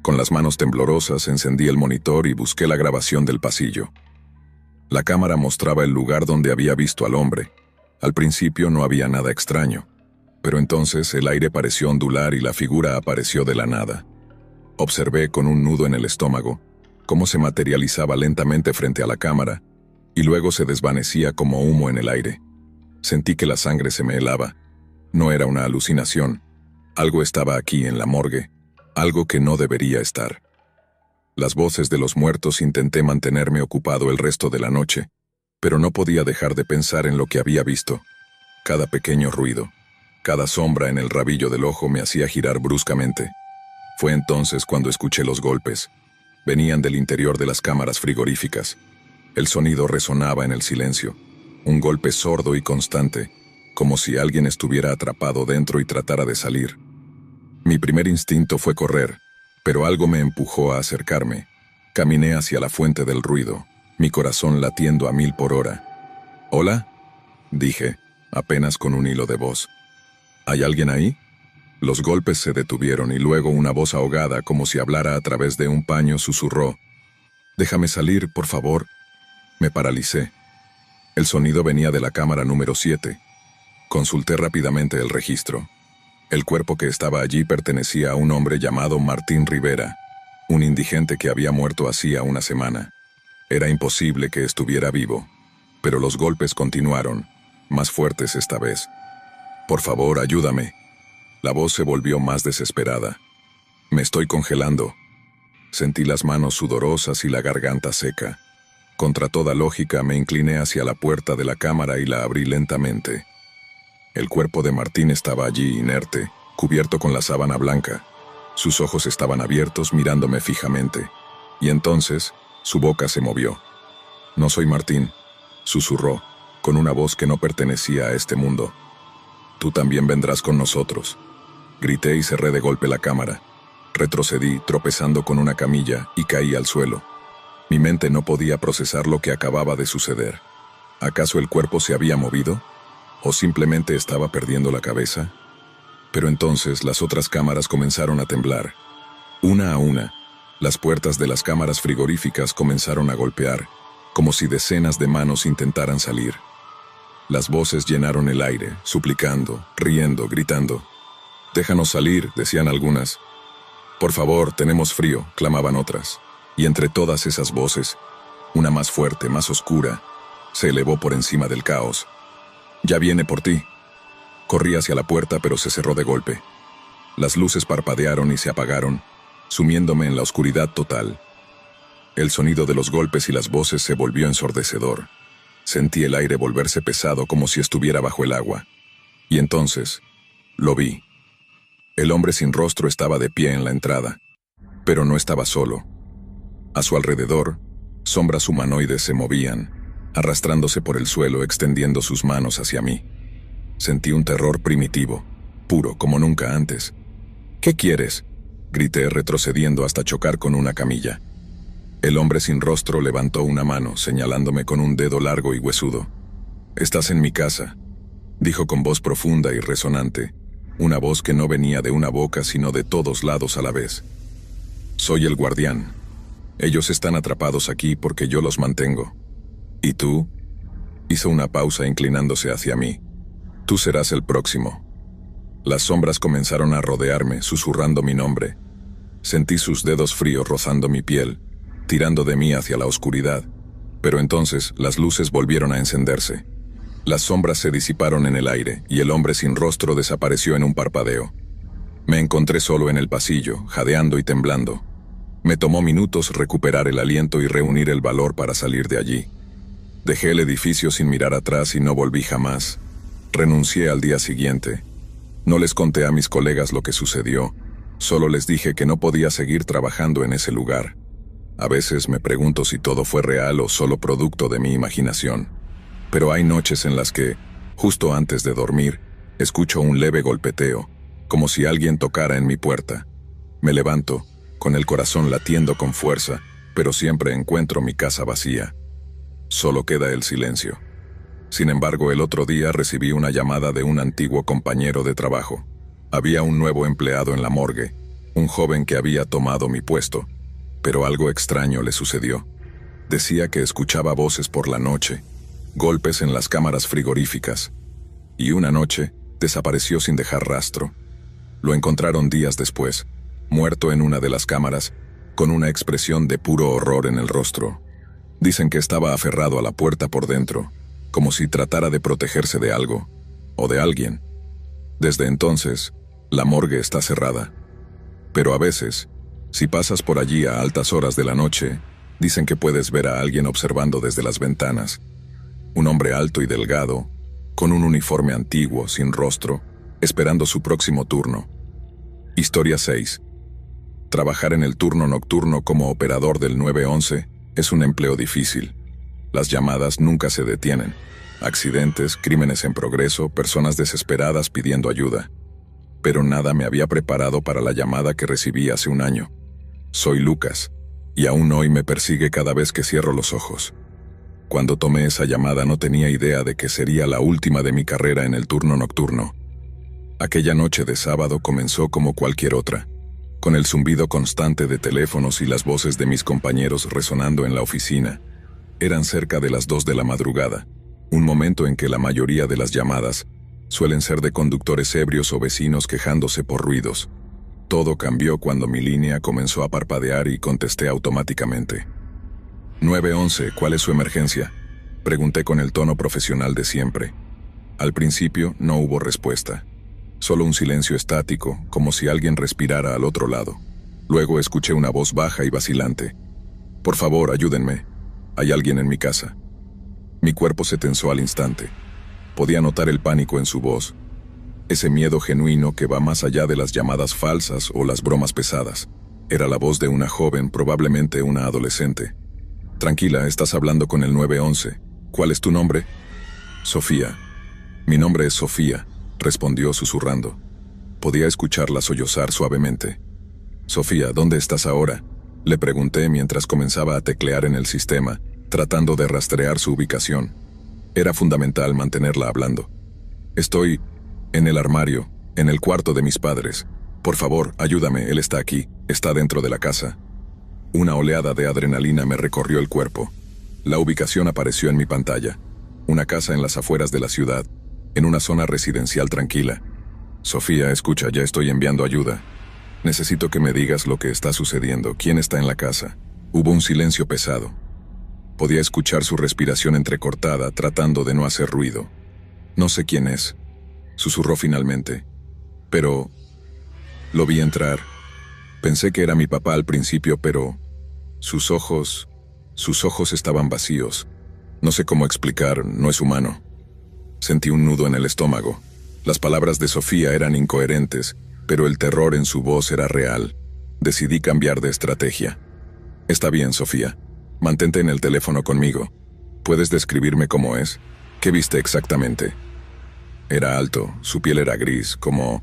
Con las manos temblorosas encendí el monitor y busqué la grabación del pasillo. La cámara mostraba el lugar donde había visto al hombre. Al principio no había nada extraño, pero entonces el aire pareció ondular y la figura apareció de la nada. Observé con un nudo en el estómago cómo se materializaba lentamente frente a la cámara y luego se desvanecía como humo en el aire. Sentí que la sangre se me helaba. No era una alucinación. Algo estaba aquí en la morgue, algo que no debería estar. Las voces de los muertos intenté mantenerme ocupado el resto de la noche, pero no podía dejar de pensar en lo que había visto. Cada pequeño ruido, cada sombra en el rabillo del ojo me hacía girar bruscamente. Fue entonces cuando escuché los golpes. Venían del interior de las cámaras frigoríficas. El sonido resonaba en el silencio, un golpe sordo y constante, como si alguien estuviera atrapado dentro y tratara de salir. Mi primer instinto fue correr, pero algo me empujó a acercarme. Caminé hacia la fuente del ruido, mi corazón latiendo a 1000 por hora. «¿Hola?», dije, apenas con un hilo de voz. «¿Hay alguien ahí?». Los golpes se detuvieron y luego una voz ahogada, como si hablara a través de un paño, susurró: «Déjame salir, por favor». Me paralicé. El sonido venía de la cámara número 7. Consulté rápidamente el registro. El cuerpo que estaba allí pertenecía a un hombre llamado Martín Rivera, un indigente que había muerto hacía una semana. Era imposible que estuviera vivo, pero los golpes continuaron, más fuertes esta vez. «Por favor, ayúdame». La voz se volvió más desesperada. «Me estoy congelando». Sentí las manos sudorosas y la garganta seca. Contra toda lógica me incliné hacia la puerta de la cámara y la abrí lentamente. El cuerpo de Martín estaba allí, inerte, cubierto con la sábana blanca. Sus ojos estaban abiertos, mirándome fijamente. Y entonces, su boca se movió. «No soy Martín», susurró, con una voz que no pertenecía a este mundo. «Tú también vendrás con nosotros». Grité y cerré de golpe la cámara. Retrocedí, tropezando con una camilla, y caí al suelo. Mi mente no podía procesar lo que acababa de suceder. ¿Acaso el cuerpo se había movido? ¿O simplemente estaba perdiendo la cabeza? Pero entonces las otras cámaras comenzaron a temblar. Una a una, las puertas de las cámaras frigoríficas comenzaron a golpear. como si decenas de manos intentaran salir. Las voces llenaron el aire, suplicando, riendo, gritando. «Déjanos salir», decían algunas. «Por favor, tenemos frío», clamaban otras. Y entre todas esas voces, una más fuerte, más oscura, se elevó por encima del caos. «Ya viene por ti». Corrí hacia la puerta, pero se cerró de golpe. Las luces parpadearon y se apagaron, sumiéndome en la oscuridad total. El sonido de los golpes y las voces se volvió ensordecedor. Sentí el aire volverse pesado como si estuviera bajo el agua. Y entonces, lo vi. El hombre sin rostro estaba de pie en la entrada, pero no estaba solo. A su alrededor, sombras humanoides se movían, arrastrándose por el suelo, extendiendo sus manos hacia mí. Sentí un terror primitivo, puro como nunca antes. «¿Qué quieres?», grité, retrocediendo hasta chocar con una camilla. El hombre sin rostro levantó una mano, señalándome con un dedo largo y huesudo. «Estás en mi casa», dijo con voz profunda y resonante, una voz que no venía de una boca sino de todos lados a la vez. «Soy el guardián. Ellos están atrapados aquí porque yo los mantengo. ¿Y tú?», hizo una pausa inclinándose hacia mí. «Tú serás el próximo». Las sombras comenzaron a rodearme, susurrando mi nombre. Sentí sus dedos fríos rozando mi piel, tirando de mí hacia la oscuridad, pero entonces las luces volvieron a encenderse. Las sombras se disiparon en el aire y el hombre sin rostro desapareció en un parpadeo. Me encontré solo en el pasillo, jadeando y temblando. Me tomó minutos recuperar el aliento y reunir el valor para salir de allí. Dejé el edificio sin mirar atrás y no volví jamás. Renuncié al día siguiente. No les conté a mis colegas lo que sucedió, solo les dije que no podía seguir trabajando en ese lugar. A veces me pregunto si todo fue real o solo producto de mi imaginación. Pero hay noches en las que, justo antes de dormir, escucho un leve golpeteo, como si alguien tocara en mi puerta. Me levanto, con el corazón latiendo con fuerza, pero siempre encuentro mi casa vacía. Solo queda el silencio. Sin embargo, el otro día recibí una llamada de un antiguo compañero de trabajo. Había un nuevo empleado en la morgue, un joven que había tomado mi puesto. Pero algo extraño le sucedió. Decía que escuchaba voces por la noche, golpes en las cámaras frigoríficas, y una noche desapareció sin dejar rastro. Lo encontraron días después, muerto en una de las cámaras, con una expresión de puro horror en el rostro. Dicen que estaba aferrado a la puerta por dentro, como si tratara de protegerse de algo, o de alguien. Desde entonces, la morgue está cerrada. Pero a veces, si pasas por allí a altas horas de la noche, dicen que puedes ver a alguien observando desde las ventanas. Un hombre alto y delgado, con un uniforme antiguo, sin rostro, esperando su próximo turno. Historia 6. Trabajar en el turno nocturno como operador del 911 es un empleo difícil. Las llamadas nunca se detienen. Accidentes, crímenes en progreso, personas desesperadas pidiendo ayuda. Pero nada me había preparado para la llamada que recibí hace un año. Soy Lucas, y aún hoy me persigue cada vez que cierro los ojos. Cuando tomé esa llamada no tenía idea de que sería la última de mi carrera en el turno nocturno. Aquella noche de sábado comenzó como cualquier otra, con el zumbido constante de teléfonos y las voces de mis compañeros resonando en la oficina. Eran cerca de las 2 de la madrugada, un momento en que la mayoría de las llamadas suelen ser de conductores ebrios o vecinos quejándose por ruidos. Todo cambió cuando mi línea comenzó a parpadear y contesté automáticamente. 911, ¿cuál es su emergencia?, pregunté con el tono profesional de siempre. Al principio no hubo respuesta. Solo un silencio estático, como si alguien respirara al otro lado. Luego escuché una voz baja y vacilante. «Por favor, ayúdenme. Hay alguien en mi casa». Mi cuerpo se tensó al instante. Podía notar el pánico en su voz. Ese miedo genuino que va más allá de las llamadas falsas o las bromas pesadas. Era la voz de una joven, probablemente una adolescente. «Tranquila, estás hablando con el 911. ¿Cuál es tu nombre?» «Sofía». «Mi nombre es Sofía», respondió susurrando. Podía escucharla sollozar suavemente. «Sofía, ¿dónde estás ahora?», le pregunté mientras comenzaba a teclear en el sistema, tratando de rastrear su ubicación. Era fundamental mantenerla hablando. «Estoy en el armario, en el cuarto de mis padres. Por favor, ayúdame, él está aquí, está dentro de la casa». Una oleada de adrenalina me recorrió el cuerpo. La ubicación apareció en mi pantalla. Una casa en las afueras de la ciudad, en una zona residencial tranquila. Sofía, escucha, ya estoy enviando ayuda. Necesito que me digas lo que está sucediendo. ¿Quién está en la casa? Hubo un silencio pesado. Podía escuchar su respiración entrecortada, tratando de no hacer ruido. No sé quién es, susurró finalmente. Pero lo vi entrar. Pensé que era mi papá al principio, pero sus ojos estaban vacíos. No sé cómo explicar, no es humano. Sentí un nudo en el estómago. Las palabras de Sofía eran incoherentes, pero el terror en su voz era real. Decidí cambiar de estrategia. Está bien, Sofía. Mantente en el teléfono conmigo. ¿Puedes describirme cómo es? ¿Qué viste exactamente? Era alto, su piel era gris, como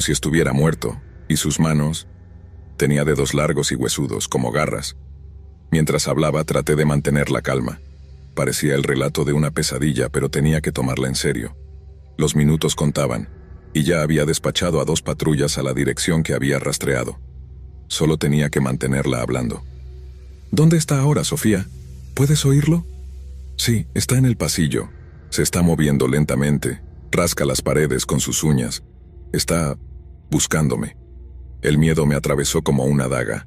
si estuviera muerto, y sus manos tenía dedos largos y huesudos, como garras. Mientras hablaba, traté de mantener la calma. Parecía el relato de una pesadilla, pero tenía que tomarla en serio. Los minutos contaban, y ya había despachado a 2 patrullas a la dirección que había rastreado. Solo tenía que mantenerla hablando. ¿Dónde está ahora, Sofía? ¿Puedes oírlo? Sí, está en el pasillo. Se está moviendo lentamente. Rasca las paredes con sus uñas. Está buscándome. El miedo me atravesó como una daga.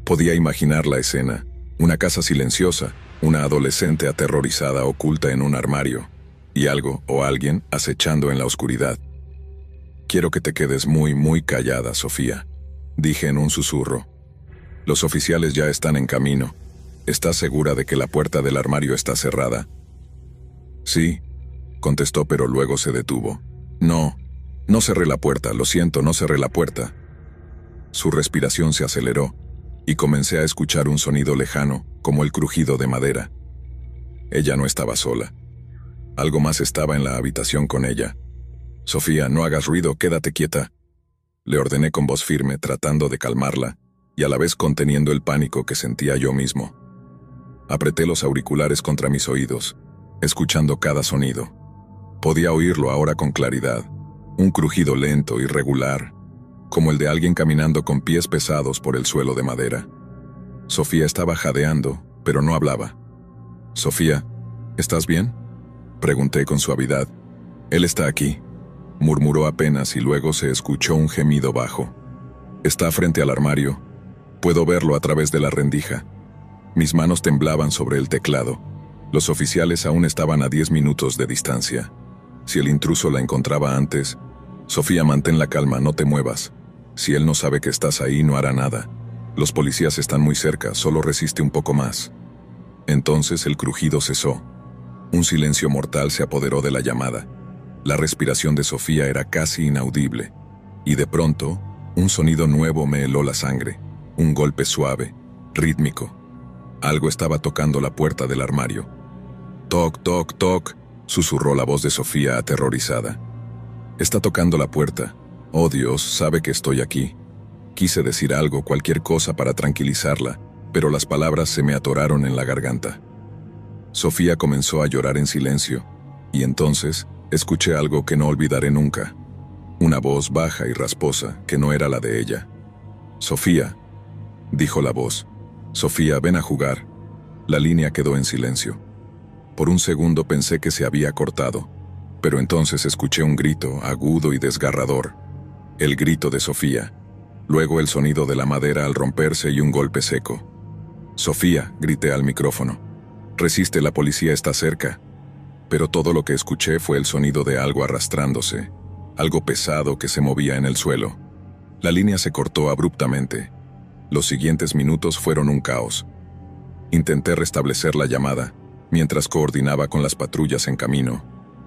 Podía imaginar la escena. Una casa silenciosa, una adolescente aterrorizada oculta en un armario, y algo o alguien acechando en la oscuridad. Quiero que te quedes muy callada, Sofía, dije en un susurro. Los oficiales ya están en camino. ¿Estás segura de que la puerta del armario está cerrada? Sí, contestó, pero luego se detuvo. No cerré la puerta, lo siento, no cerré la puerta. Su respiración se aceleró, y comencé a escuchar un sonido lejano, como el crujido de madera. Ella no estaba sola. Algo más estaba en la habitación con ella. Sofía, no hagas ruido, quédate quieta. Le ordené con voz firme, tratando de calmarla, y a la vez conteniendo el pánico que sentía yo mismo. Apreté los auriculares contra mis oídos, escuchando cada sonido. Podía oírlo ahora con claridad, un crujido lento y regular, como el de alguien caminando con pies pesados por el suelo de madera. Sofía estaba jadeando, pero no hablaba. Sofía, ¿estás bien?, pregunté con suavidad. Él está aquí, murmuró apenas y luego se escuchó un gemido bajo. Está frente al armario. Puedo verlo a través de la rendija. Mis manos temblaban sobre el teclado. Los oficiales aún estaban a 10 minutos de distancia. Si el intruso la encontraba antes... Sofía, mantén la calma, no te muevas. Si él no sabe que estás ahí, no hará nada. Los policías están muy cerca, solo resiste un poco más. Entonces el crujido cesó. Un silencio mortal se apoderó de la llamada. La respiración de Sofía era casi inaudible. Y de pronto, un sonido nuevo me heló la sangre. Un golpe suave, rítmico. Algo estaba tocando la puerta del armario. «Toc, toc, toc», susurró la voz de Sofía aterrorizada. «Está tocando la puerta. Oh Dios, sabe que estoy aquí». Quise decir algo, cualquier cosa para tranquilizarla, pero las palabras se me atoraron en la garganta. Sofía comenzó a llorar en silencio, y entonces escuché algo que no olvidaré nunca. Una voz baja y rasposa, que no era la de ella. «Sofía», dijo la voz. «Sofía, ven a jugar». La línea quedó en silencio. Por un segundo pensé que se había cortado, pero entonces escuché un grito agudo y desgarrador. El grito de Sofía. Luego el sonido de la madera al romperse y un golpe seco. «Sofía», grité al micrófono. «Resiste, la policía está cerca». Pero todo lo que escuché fue el sonido de algo arrastrándose, algo pesado que se movía en el suelo. La línea se cortó abruptamente. Los siguientes minutos fueron un caos. Intenté restablecer la llamada, mientras coordinaba con las patrullas en camino,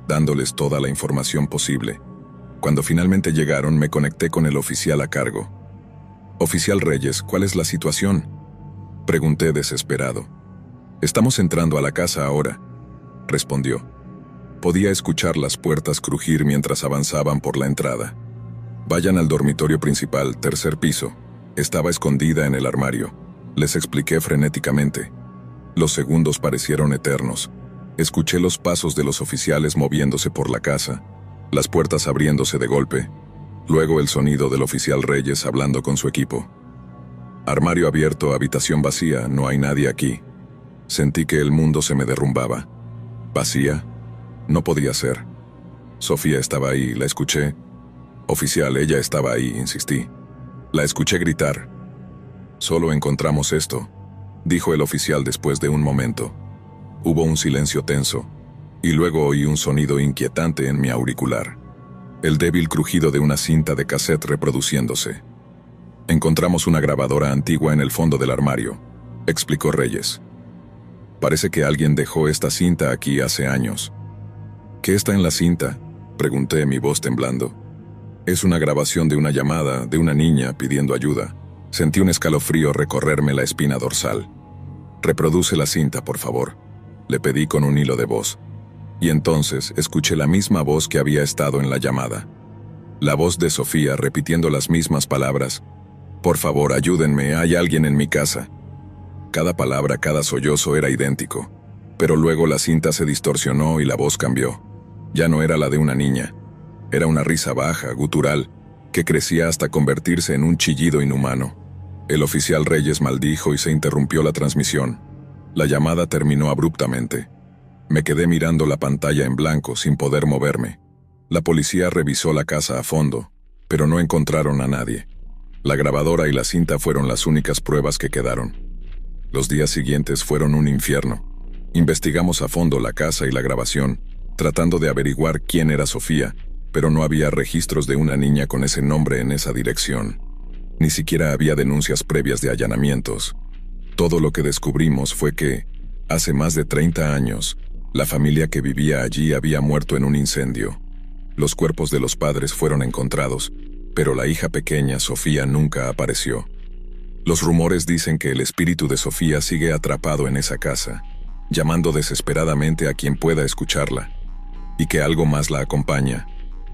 dándoles toda la información posible. Cuando finalmente llegaron, me conecté con el oficial a cargo. «Oficial Reyes, ¿cuál es la situación?», pregunté desesperado. «Estamos entrando a la casa ahora», respondió. Podía escuchar las puertas crujir mientras avanzaban por la entrada. «Vayan al dormitorio principal, 3er piso. Estaba escondida en el armario», les expliqué frenéticamente. Los segundos parecieron eternos. Escuché los pasos de los oficiales moviéndose por la casa, las puertas abriéndose de golpe, luego el sonido del oficial Reyes hablando con su equipo. «Armario abierto, habitación vacía, no hay nadie aquí». Sentí que el mundo se me derrumbaba. ¿Vacía? No podía ser. Sofía estaba ahí, la escuché. Oficial, ella estaba ahí, insistí. La escuché gritar. Solo encontramos esto, dijo el oficial después de un momento. Hubo un silencio tenso, y luego oí un sonido inquietante en mi auricular. El débil crujido de una cinta de cassette reproduciéndose. Encontramos una grabadora antigua en el fondo del armario, explicó Reyes. Parece que alguien dejó esta cinta aquí hace años. ¿Qué está en la cinta?, pregunté, mi voz temblando. Es una grabación de una llamada de una niña pidiendo ayuda. Sentí un escalofrío recorrerme la espina dorsal. Reproduce la cinta, por favor, le pedí con un hilo de voz. Y entonces escuché la misma voz que había estado en la llamada. La voz de Sofía repitiendo las mismas palabras. Por favor, ayúdenme, hay alguien en mi casa. Cada palabra, cada sollozo era idéntico. Pero luego la cinta se distorsionó y la voz cambió. Ya no era la de una niña. Era una risa baja, gutural, que crecía hasta convertirse en un chillido inhumano. El oficial Reyes maldijo y se interrumpió la transmisión. La llamada terminó abruptamente. Me quedé mirando la pantalla en blanco sin poder moverme. La policía revisó la casa a fondo, pero no encontraron a nadie. La grabadora y la cinta fueron las únicas pruebas que quedaron. Los días siguientes fueron un infierno. Investigamos a fondo la casa y la grabación, tratando de averiguar quién era Sofía, pero no había registros de una niña con ese nombre en esa dirección. Ni siquiera había denuncias previas de allanamientos. Todo lo que descubrimos fue que, hace más de 30 años, la familia que vivía allí había muerto en un incendio. Los cuerpos de los padres fueron encontrados, pero la hija pequeña, Sofía, nunca apareció. Los rumores dicen que el espíritu de Sofía sigue atrapado en esa casa, llamando desesperadamente a quien pueda escucharla, y que algo más la acompaña,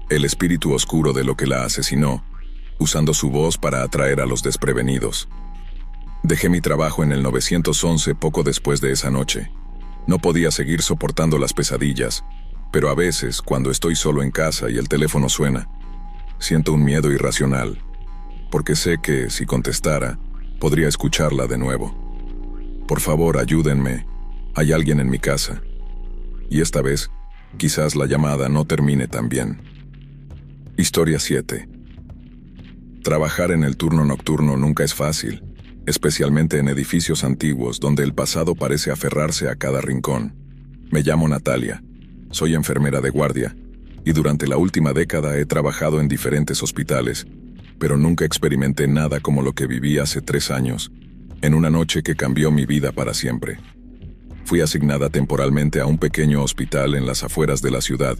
el espíritu oscuro de lo que la asesinó, usando su voz para atraer a los desprevenidos. Dejé mi trabajo en el 911 poco después de esa noche. No podía seguir soportando las pesadillas, pero a veces, cuando estoy solo en casa y el teléfono suena, siento un miedo irracional, porque sé que, si contestara, podría escucharla de nuevo. Por favor, ayúdenme. Hay alguien en mi casa. Y esta vez, quizás la llamada no termine tan bien. Historia 7. Trabajar en el turno nocturno nunca es fácil, especialmente en edificios antiguos donde el pasado parece aferrarse a cada rincón. Me llamo Natalia, soy enfermera de guardia, y durante la última década he trabajado en diferentes hospitales, pero nunca experimenté nada como lo que viví hace 3 años, en una noche que cambió mi vida para siempre. Fui asignada temporalmente a un pequeño hospital en las afueras de la ciudad,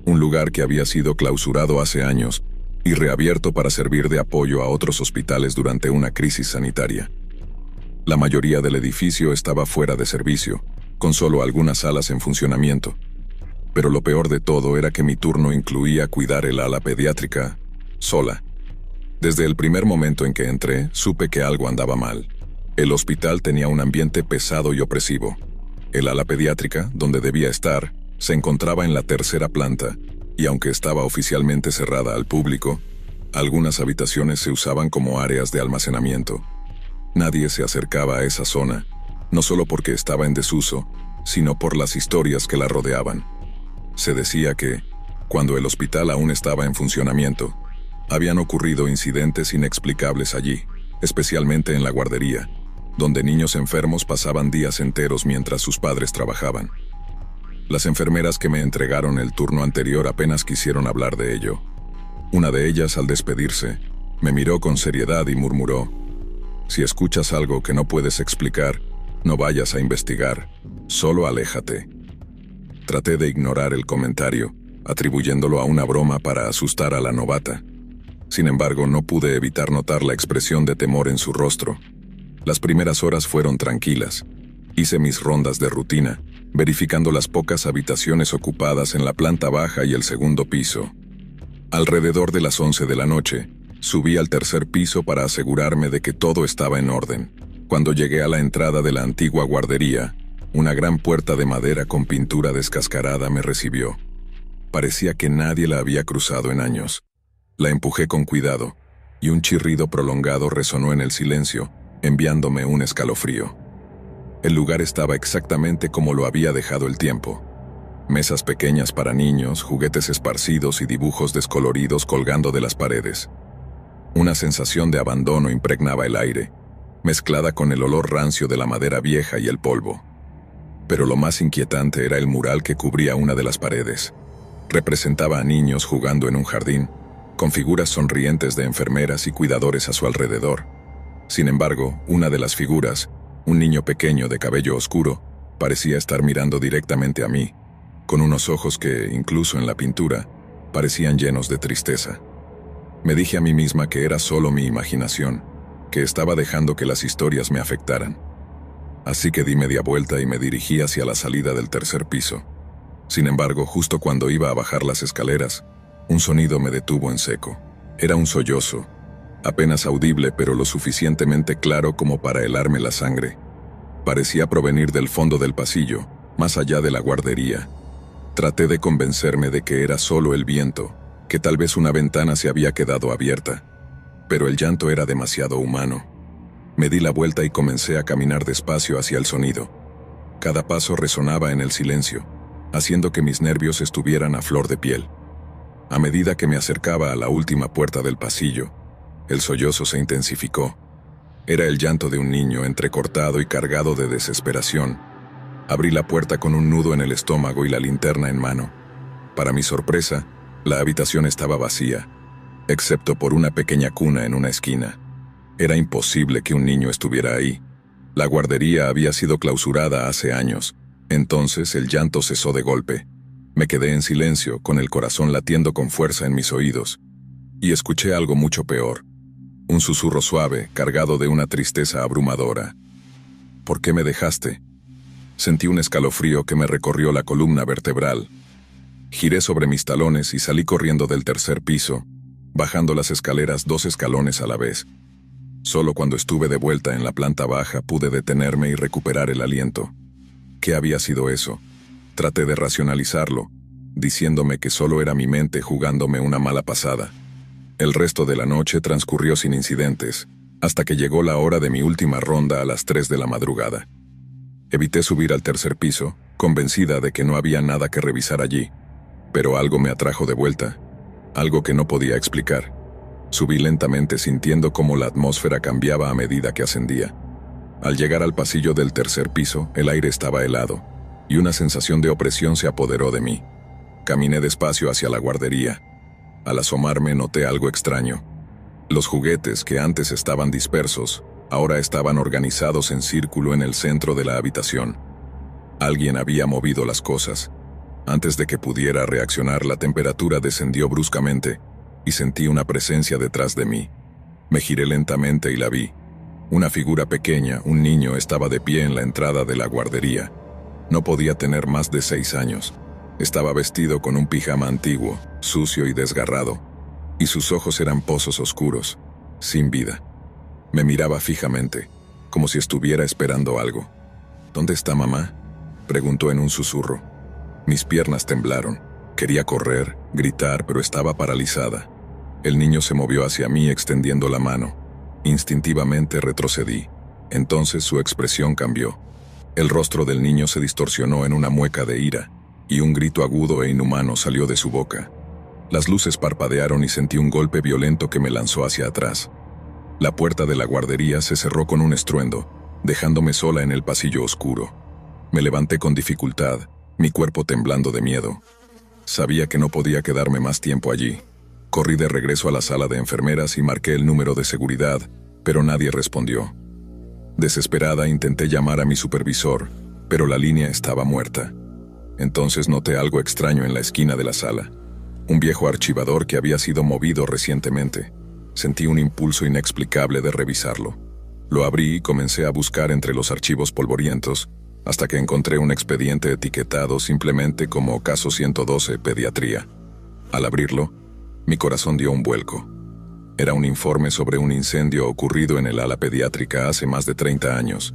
un lugar que había sido clausurado hace años y reabierto para servir de apoyo a otros hospitales durante una crisis sanitaria. La mayoría del edificio estaba fuera de servicio, con solo algunas salas en funcionamiento. Pero lo peor de todo era que mi turno incluía cuidar el ala pediátrica, sola. Desde el primer momento en que entré, supe que algo andaba mal. El hospital tenía un ambiente pesado y opresivo. El ala pediátrica, donde debía estar, se encontraba en la 3ª planta, y aunque estaba oficialmente cerrada al público, algunas habitaciones se usaban como áreas de almacenamiento. Nadie se acercaba a esa zona, no solo porque estaba en desuso, sino por las historias que la rodeaban. Se decía que, cuando el hospital aún estaba en funcionamiento, habían ocurrido incidentes inexplicables allí, especialmente en la guardería, donde niños enfermos pasaban días enteros mientras sus padres trabajaban. Las enfermeras que me entregaron el turno anterior apenas quisieron hablar de ello. Una de ellas, al despedirse, me miró con seriedad y murmuró: «Si escuchas algo que no puedes explicar, no vayas a investigar, solo aléjate». Traté de ignorar el comentario, atribuyéndolo a una broma para asustar a la novata. Sin embargo, no pude evitar notar la expresión de temor en su rostro. Las primeras horas fueron tranquilas. Hice mis rondas de rutina, verificando las pocas habitaciones ocupadas en la planta baja y el 2º piso. Alrededor de las 11 de la noche, subí al 3er piso para asegurarme de que todo estaba en orden. Cuando llegué a la entrada de la antigua guardería, una gran puerta de madera con pintura descascarada me recibió. Parecía que nadie la había cruzado en años. La empujé con cuidado, y un chirrido prolongado resonó en el silencio, enviándome un escalofrío. El lugar estaba exactamente como lo había dejado el tiempo. Mesas pequeñas para niños, juguetes esparcidos y dibujos descoloridos colgando de las paredes. Una sensación de abandono impregnaba el aire, mezclada con el olor rancio de la madera vieja y el polvo. Pero lo más inquietante era el mural que cubría una de las paredes. Representaba a niños jugando en un jardín, con figuras sonrientes de enfermeras y cuidadores a su alrededor. Sin embargo, una de las figuras, un niño pequeño de cabello oscuro, parecía estar mirando directamente a mí, con unos ojos que, incluso en la pintura, parecían llenos de tristeza. Me dije a mí misma que era solo mi imaginación, que estaba dejando que las historias me afectaran. Así que di media vuelta y me dirigí hacia la salida del tercer piso. Sin embargo, justo cuando iba a bajar las escaleras, un sonido me detuvo en seco. Era un sollozo, apenas audible pero lo suficientemente claro como para helarme la sangre. Parecía provenir del fondo del pasillo, más allá de la guardería. Traté de convencerme de que era solo el viento, que tal vez una ventana se había quedado abierta, pero el llanto era demasiado humano. Me di la vuelta y comencé a caminar despacio hacia el sonido. Cada paso resonaba en el silencio, haciendo que mis nervios estuvieran a flor de piel. A medida que me acercaba a la última puerta del pasillo, el sollozo se intensificó. Era el llanto de un niño entrecortado y cargado de desesperación. Abrí la puerta con un nudo en el estómago y la linterna en mano. Para mi sorpresa, la habitación estaba vacía, excepto por una pequeña cuna en una esquina. Era imposible que un niño estuviera ahí. La guardería había sido clausurada hace años. Entonces el llanto cesó de golpe. Me quedé en silencio, con el corazón latiendo con fuerza en mis oídos. Y escuché algo mucho peor. Un susurro suave, cargado de una tristeza abrumadora. ¿Por qué me dejaste? Sentí un escalofrío que me recorrió la columna vertebral. Giré sobre mis talones y salí corriendo del tercer piso, bajando las escaleras 2 escalones a la vez. Solo cuando estuve de vuelta en la planta baja pude detenerme y recuperar el aliento. ¿Qué había sido eso? Traté de racionalizarlo, diciéndome que solo era mi mente jugándome una mala pasada. El resto de la noche transcurrió sin incidentes, hasta que llegó la hora de mi última ronda a las 3 de la madrugada. Evité subir al tercer piso, convencida de que no había nada que revisar allí, pero algo me atrajo de vuelta, algo que no podía explicar. Subí lentamente sintiendo cómo la atmósfera cambiaba a medida que ascendía. Al llegar al pasillo del tercer piso, el aire estaba helado, y una sensación de opresión se apoderó de mí. Caminé despacio hacia la guardería. Al asomarme noté algo extraño. Los juguetes que antes estaban dispersos, ahora estaban organizados en círculo en el centro de la habitación. Alguien había movido las cosas. Antes de que pudiera reaccionar, la temperatura descendió bruscamente, y sentí una presencia detrás de mí. Me giré lentamente y la vi. Una figura pequeña, un niño, estaba de pie en la entrada de la guardería. No podía tener más de 6 años. Estaba vestido con un pijama antiguo, sucio y desgarrado, y sus ojos eran pozos oscuros, sin vida. Me miraba fijamente, como si estuviera esperando algo. ¿Dónde está mamá?, preguntó en un susurro. Mis piernas temblaron. Quería correr, gritar, pero estaba paralizada. El niño se movió hacia mí extendiendo la mano. Instintivamente retrocedí. Entonces su expresión cambió. El rostro del niño se distorsionó en una mueca de ira, y un grito agudo e inhumano salió de su boca. Las luces parpadearon y sentí un golpe violento que me lanzó hacia atrás. La puerta de la guardería se cerró con un estruendo, dejándome sola en el pasillo oscuro. Me levanté con dificultad, mi cuerpo temblando de miedo. Sabía que no podía quedarme más tiempo allí. Corrí de regreso a la sala de enfermeras y marqué el número de seguridad, pero nadie respondió. Desesperada intenté llamar a mi supervisor, pero la línea estaba muerta. Entonces noté algo extraño en la esquina de la sala. Un viejo archivador que había sido movido recientemente. Sentí un impulso inexplicable de revisarlo. Lo abrí y comencé a buscar entre los archivos polvorientos, hasta que encontré un expediente etiquetado simplemente como Caso 112, Pediatría. Al abrirlo, mi corazón dio un vuelco. Era un informe sobre un incendio ocurrido en el ala pediátrica hace más de 30 años.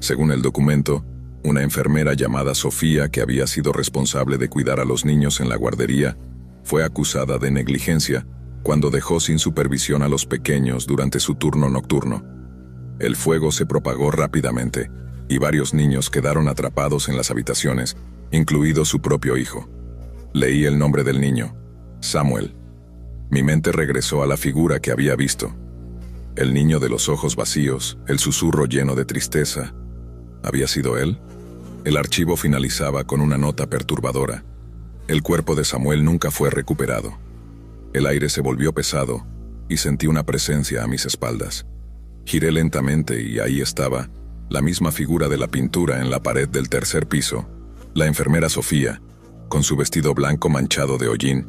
Según el documento, una enfermera llamada Sofía, que había sido responsable de cuidar a los niños en la guardería, fue acusada de negligencia cuando dejó sin supervisión a los pequeños durante su turno nocturno. El fuego se propagó rápidamente, y varios niños quedaron atrapados en las habitaciones, incluido su propio hijo. Leí el nombre del niño, Samuel. Mi mente regresó a la figura que había visto. El niño de los ojos vacíos, el susurro lleno de tristeza. ¿Había sido él? El archivo finalizaba con una nota perturbadora. El cuerpo de Samuel nunca fue recuperado. El aire se volvió pesado y sentí una presencia a mis espaldas. Giré lentamente y ahí estaba, la misma figura de la pintura en la pared del tercer piso, la enfermera Sofía, con su vestido blanco manchado de hollín,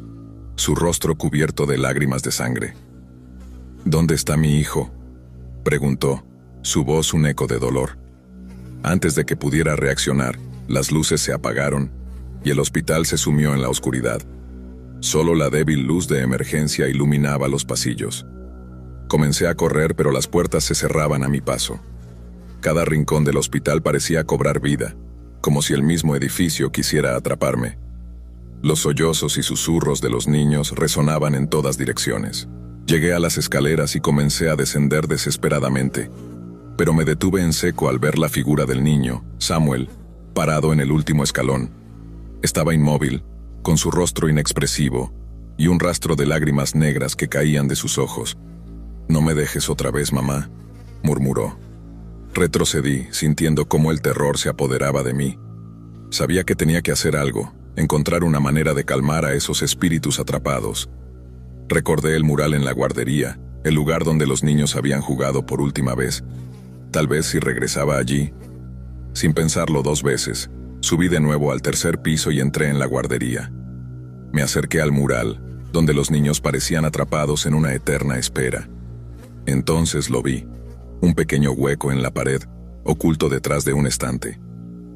su rostro cubierto de lágrimas de sangre. ¿Dónde está mi hijo?, preguntó, su voz un eco de dolor. Antes de que pudiera reaccionar, las luces se apagaron y el hospital se sumió en la oscuridad. Solo la débil luz de emergencia iluminaba los pasillos. Comencé a correr, pero las puertas se cerraban a mi paso. Cada rincón del hospital parecía cobrar vida, como si el mismo edificio quisiera atraparme. Los sollozos y susurros de los niños resonaban en todas direcciones. Llegué a las escaleras y comencé a descender desesperadamente, pero me detuve en seco al ver la figura del niño, Samuel, parado en el último escalón. Estaba inmóvil, con su rostro inexpresivo y un rastro de lágrimas negras que caían de sus ojos. «No me dejes otra vez, mamá», murmuró. Retrocedí, sintiendo cómo el terror se apoderaba de mí. Sabía que tenía que hacer algo, encontrar una manera de calmar a esos espíritus atrapados. Recordé el mural en la guardería, el lugar donde los niños habían jugado por última vez. Tal vez si regresaba allí. Sin pensarlo 2 veces, subí de nuevo al tercer piso y entré en la guardería. Me acerqué al mural, donde los niños parecían atrapados en una eterna espera. Entonces lo vi, un pequeño hueco en la pared, oculto detrás de un estante.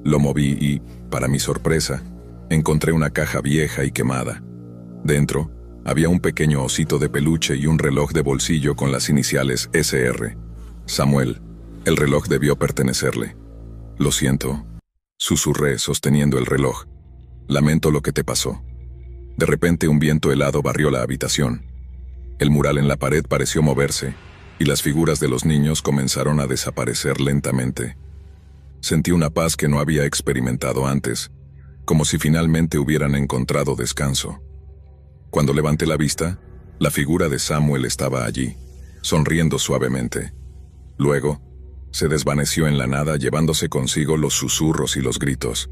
Lo moví y, para mi sorpresa, encontré una caja vieja y quemada. Dentro, había un pequeño osito de peluche y un reloj de bolsillo con las iniciales SR. Samuel, el reloj debió pertenecerle. «Lo siento», susurré sosteniendo el reloj. «Lamento lo que te pasó». De repente un viento helado barrió la habitación. El mural en la pared pareció moverse, y las figuras de los niños comenzaron a desaparecer lentamente. Sentí una paz que no había experimentado antes, como si finalmente hubieran encontrado descanso. Cuando levanté la vista, la figura de Samuel estaba allí, sonriendo suavemente. Luego, se desvaneció en la nada llevándose consigo los susurros y los gritos.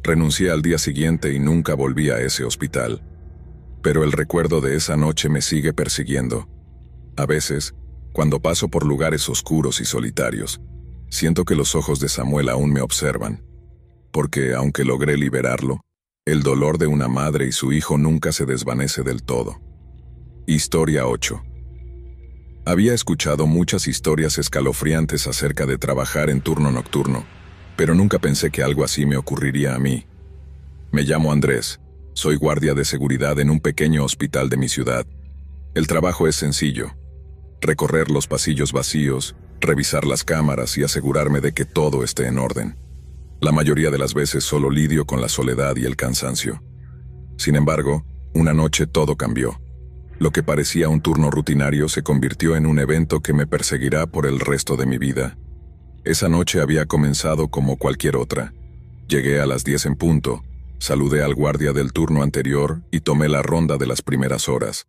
Renuncié al día siguiente y nunca volví a ese hospital. Pero el recuerdo de esa noche me sigue persiguiendo. A veces, cuando paso por lugares oscuros y solitarios, siento que los ojos de Samuel aún me observan, porque aunque logré liberarlo, el dolor de una madre y su hijo nunca se desvanece del todo. Historia 8. Había escuchado muchas historias escalofriantes acerca de trabajar en turno nocturno, pero nunca pensé que algo así me ocurriría a mí. Me llamo Andrés, soy guardia de seguridad en un pequeño hospital de mi ciudad. El trabajo es sencillo: recorrer los pasillos vacíos, revisar las cámaras y asegurarme de que todo esté en orden. La mayoría de las veces solo lidio con la soledad y el cansancio. Sin embargo, una noche todo cambió. Lo que parecía un turno rutinario se convirtió en un evento que me perseguirá por el resto de mi vida. Esa noche había comenzado como cualquier otra. Llegué a las 10 en punto, saludé al guardia del turno anterior y tomé la ronda de las primeras horas.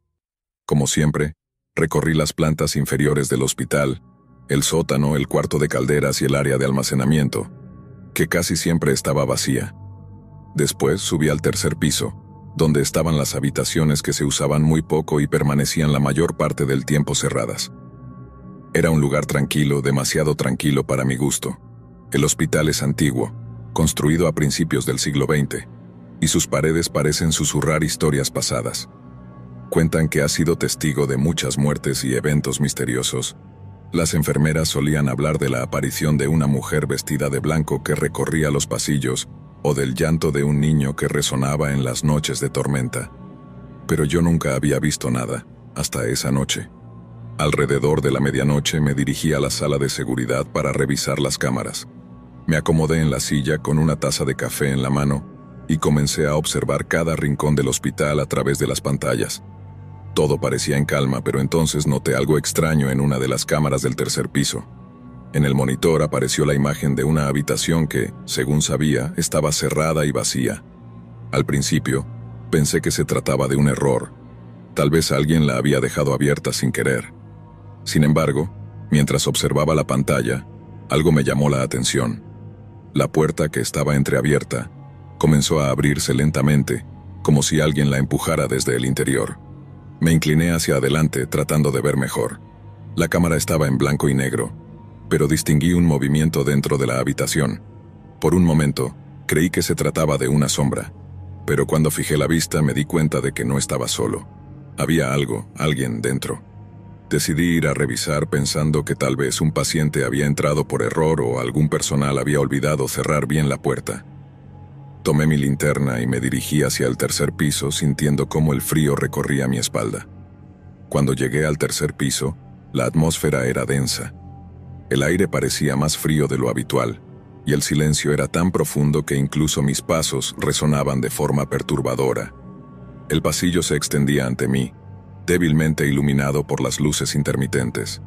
Como siempre, recorrí las plantas inferiores del hospital, el sótano, el cuarto de calderas y el área de almacenamiento, que casi siempre estaba vacía. Después subí al tercer piso, donde estaban las habitaciones que se usaban muy poco y permanecían la mayor parte del tiempo cerradas. Era un lugar tranquilo, demasiado tranquilo para mi gusto. El hospital es antiguo, construido a principios del siglo XX, y sus paredes parecen susurrar historias pasadas. Cuentan que ha sido testigo de muchas muertes y eventos misteriosos. Las enfermeras solían hablar de la aparición de una mujer vestida de blanco que recorría los pasillos, o del llanto de un niño que resonaba en las noches de tormenta. Pero yo nunca había visto nada, hasta esa noche. Alrededor de la medianoche me dirigí a la sala de seguridad para revisar las cámaras. Me acomodé en la silla con una taza de café en la mano y comencé a observar cada rincón del hospital a través de las pantallas. Todo parecía en calma, pero entonces noté algo extraño en una de las cámaras del tercer piso. En el monitor apareció la imagen de una habitación que, según sabía, estaba cerrada y vacía. Al principio, pensé que se trataba de un error. Tal vez alguien la había dejado abierta sin querer. Sin embargo, mientras observaba la pantalla, algo me llamó la atención. La puerta, que estaba entreabierta, comenzó a abrirse lentamente, como si alguien la empujara desde el interior. Me incliné hacia adelante, tratando de ver mejor. La cámara estaba en blanco y negro, pero distinguí un movimiento dentro de la habitación. Por un momento, creí que se trataba de una sombra, pero cuando fijé la vista me di cuenta de que no estaba solo. Había alguien dentro. Decidí ir a revisar pensando que tal vez un paciente había entrado por error o algún personal había olvidado cerrar bien la puerta. Tomé mi linterna y me dirigí hacia el tercer piso sintiendo cómo el frío recorría mi espalda. Cuando llegué al tercer piso, la atmósfera era densa. El aire parecía más frío de lo habitual, y el silencio era tan profundo que incluso mis pasos resonaban de forma perturbadora. El pasillo se extendía ante mí, débilmente iluminado por las luces intermitentes.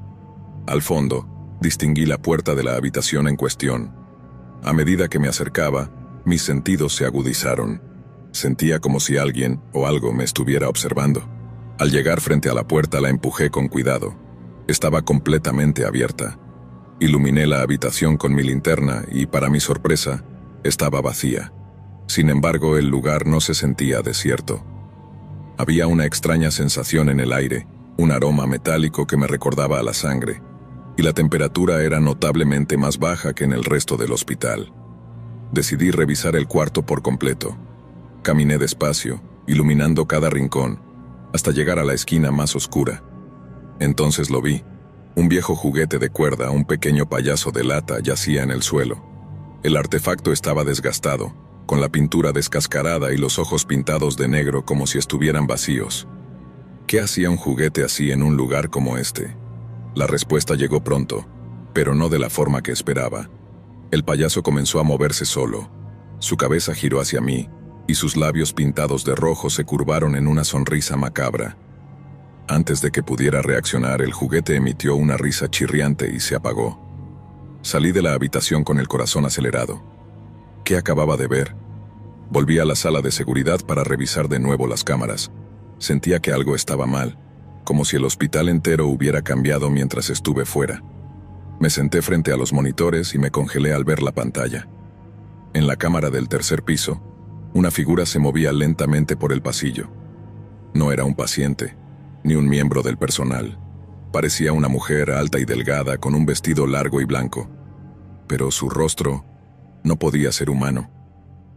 Al fondo, distinguí la puerta de la habitación en cuestión. A medida que me acercaba, mis sentidos se agudizaron. Sentía como si alguien o algo me estuviera observando. Al llegar frente a la puerta la empujé con cuidado. Estaba completamente abierta. Iluminé la habitación con mi linterna y, para mi sorpresa, estaba vacía. Sin embargo, el lugar no se sentía desierto. Había una extraña sensación en el aire, un aroma metálico que me recordaba a la sangre, y la temperatura era notablemente más baja que en el resto del hospital. Decidí revisar el cuarto por completo. Caminé despacio, iluminando cada rincón, hasta llegar a la esquina más oscura. Entonces lo vi. Un viejo juguete de cuerda, un pequeño payaso de lata, yacía en el suelo. El artefacto estaba desgastado, con la pintura descascarada y los ojos pintados de negro como si estuvieran vacíos. ¿Qué hacía un juguete así en un lugar como este? La respuesta llegó pronto, pero no de la forma que esperaba. El payaso comenzó a moverse solo. Su cabeza giró hacia mí, y sus labios pintados de rojo se curvaron en una sonrisa macabra. Antes de que pudiera reaccionar, el juguete emitió una risa chirriante y se apagó. Salí de la habitación con el corazón acelerado. ¿Qué acababa de ver? Volví a la sala de seguridad para revisar de nuevo las cámaras. Sentía que algo estaba mal, como si el hospital entero hubiera cambiado mientras estuve fuera. Me senté frente a los monitores y me congelé al ver la pantalla. En la cámara del tercer piso, una figura se movía lentamente por el pasillo. No era un paciente, ni un miembro del personal. Parecía una mujer alta y delgada con un vestido largo y blanco. Pero su rostro no podía ser humano.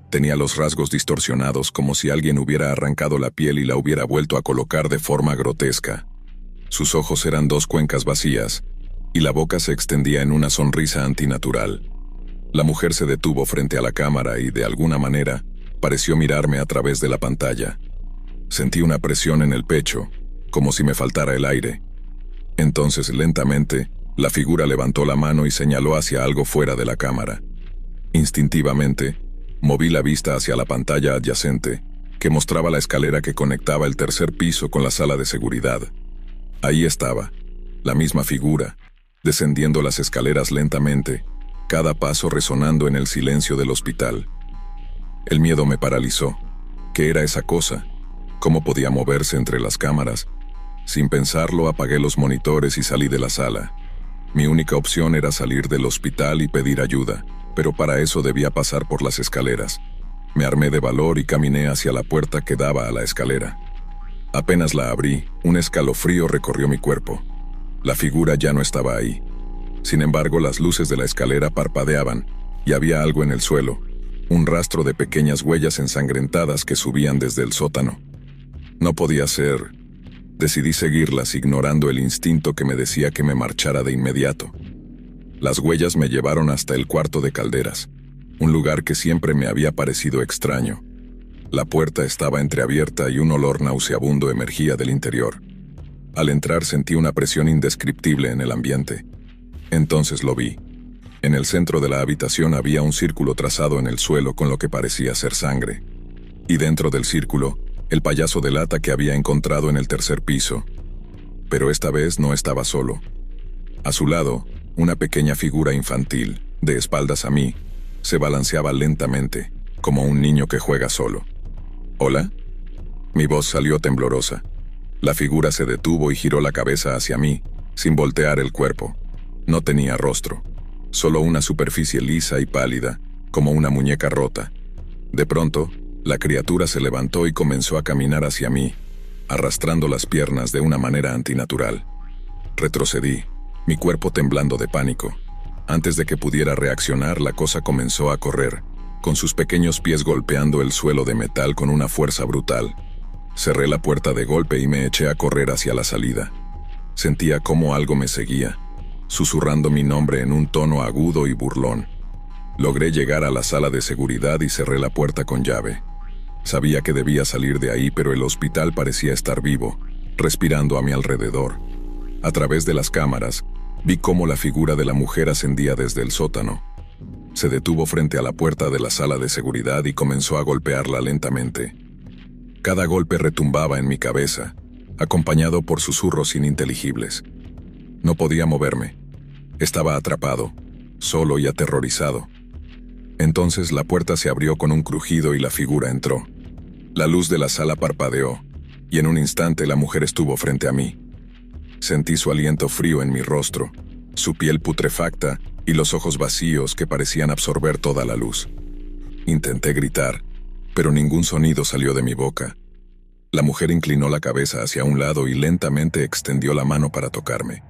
Tenía los rasgos distorsionados como si alguien hubiera arrancado la piel y la hubiera vuelto a colocar de forma grotesca. Sus ojos eran dos cuencas vacías, y la boca se extendía en una sonrisa antinatural. La mujer se detuvo frente a la cámara y, de alguna manera, pareció mirarme a través de la pantalla. Sentí una presión en el pecho, como si me faltara el aire. Entonces, lentamente, la figura levantó la mano y señaló hacia algo fuera de la cámara. Instintivamente, moví la vista hacia la pantalla adyacente, que mostraba la escalera que conectaba el tercer piso con la sala de seguridad. Ahí estaba, la misma figura, descendiendo las escaleras lentamente, cada paso resonando en el silencio del hospital. El miedo me paralizó. ¿Qué era esa cosa? ¿Cómo podía moverse entre las cámaras? Sin pensarlo, apagué los monitores y salí de la sala. Mi única opción era salir del hospital y pedir ayuda, pero para eso debía pasar por las escaleras. Me armé de valor y caminé hacia la puerta que daba a la escalera. Apenas la abrí, un escalofrío recorrió mi cuerpo. La figura ya no estaba ahí. Sin embargo, las luces de la escalera parpadeaban, y había algo en el suelo, un rastro de pequeñas huellas ensangrentadas que subían desde el sótano. No podía ser. Decidí seguirlas, ignorando el instinto que me decía que me marchara de inmediato. Las huellas me llevaron hasta el cuarto de calderas, un lugar que siempre me había parecido extraño. La puerta estaba entreabierta y un olor nauseabundo emergía del interior. Al entrar sentí una presión indescriptible en el ambiente. Entonces lo vi. En el centro de la habitación había un círculo trazado en el suelo con lo que parecía ser sangre. Y dentro del círculo, el payaso de lata que había encontrado en el tercer piso. Pero esta vez no estaba solo. A su lado, Una pequeña figura infantil, de espaldas a mí, se balanceaba lentamente, como un niño que juega solo. ¿Hola? Mi voz salió temblorosa. La figura se detuvo y giró la cabeza hacia mí, sin voltear el cuerpo. No tenía rostro, solo una superficie lisa y pálida, como una muñeca rota. De pronto, la criatura se levantó y comenzó a caminar hacia mí, arrastrando las piernas de una manera antinatural. Retrocedí, mi cuerpo temblando de pánico. Antes de que pudiera reaccionar, la cosa comenzó a correr, con sus pequeños pies golpeando el suelo de metal con una fuerza brutal. Cerré la puerta de golpe y me eché a correr hacia la salida. Sentía cómo algo me seguía, susurrando mi nombre en un tono agudo y burlón. Logré llegar a la sala de seguridad y cerré la puerta con llave. Sabía que debía salir de ahí, pero el hospital parecía estar vivo, respirando a mi alrededor. A través de las cámaras, vi cómo la figura de la mujer ascendía desde el sótano. Se detuvo frente a la puerta de la sala de seguridad y comenzó a golpearla lentamente. Cada golpe retumbaba en mi cabeza, acompañado por susurros ininteligibles. No podía moverme. Estaba atrapado, solo y aterrorizado. Entonces la puerta se abrió con un crujido y la figura entró. La luz de la sala parpadeó, y en un instante la mujer estuvo frente a mí. Sentí su aliento frío en mi rostro, su piel putrefacta y los ojos vacíos que parecían absorber toda la luz. Intenté gritar, pero ningún sonido salió de mi boca. La mujer inclinó la cabeza hacia un lado y lentamente extendió la mano para tocarme.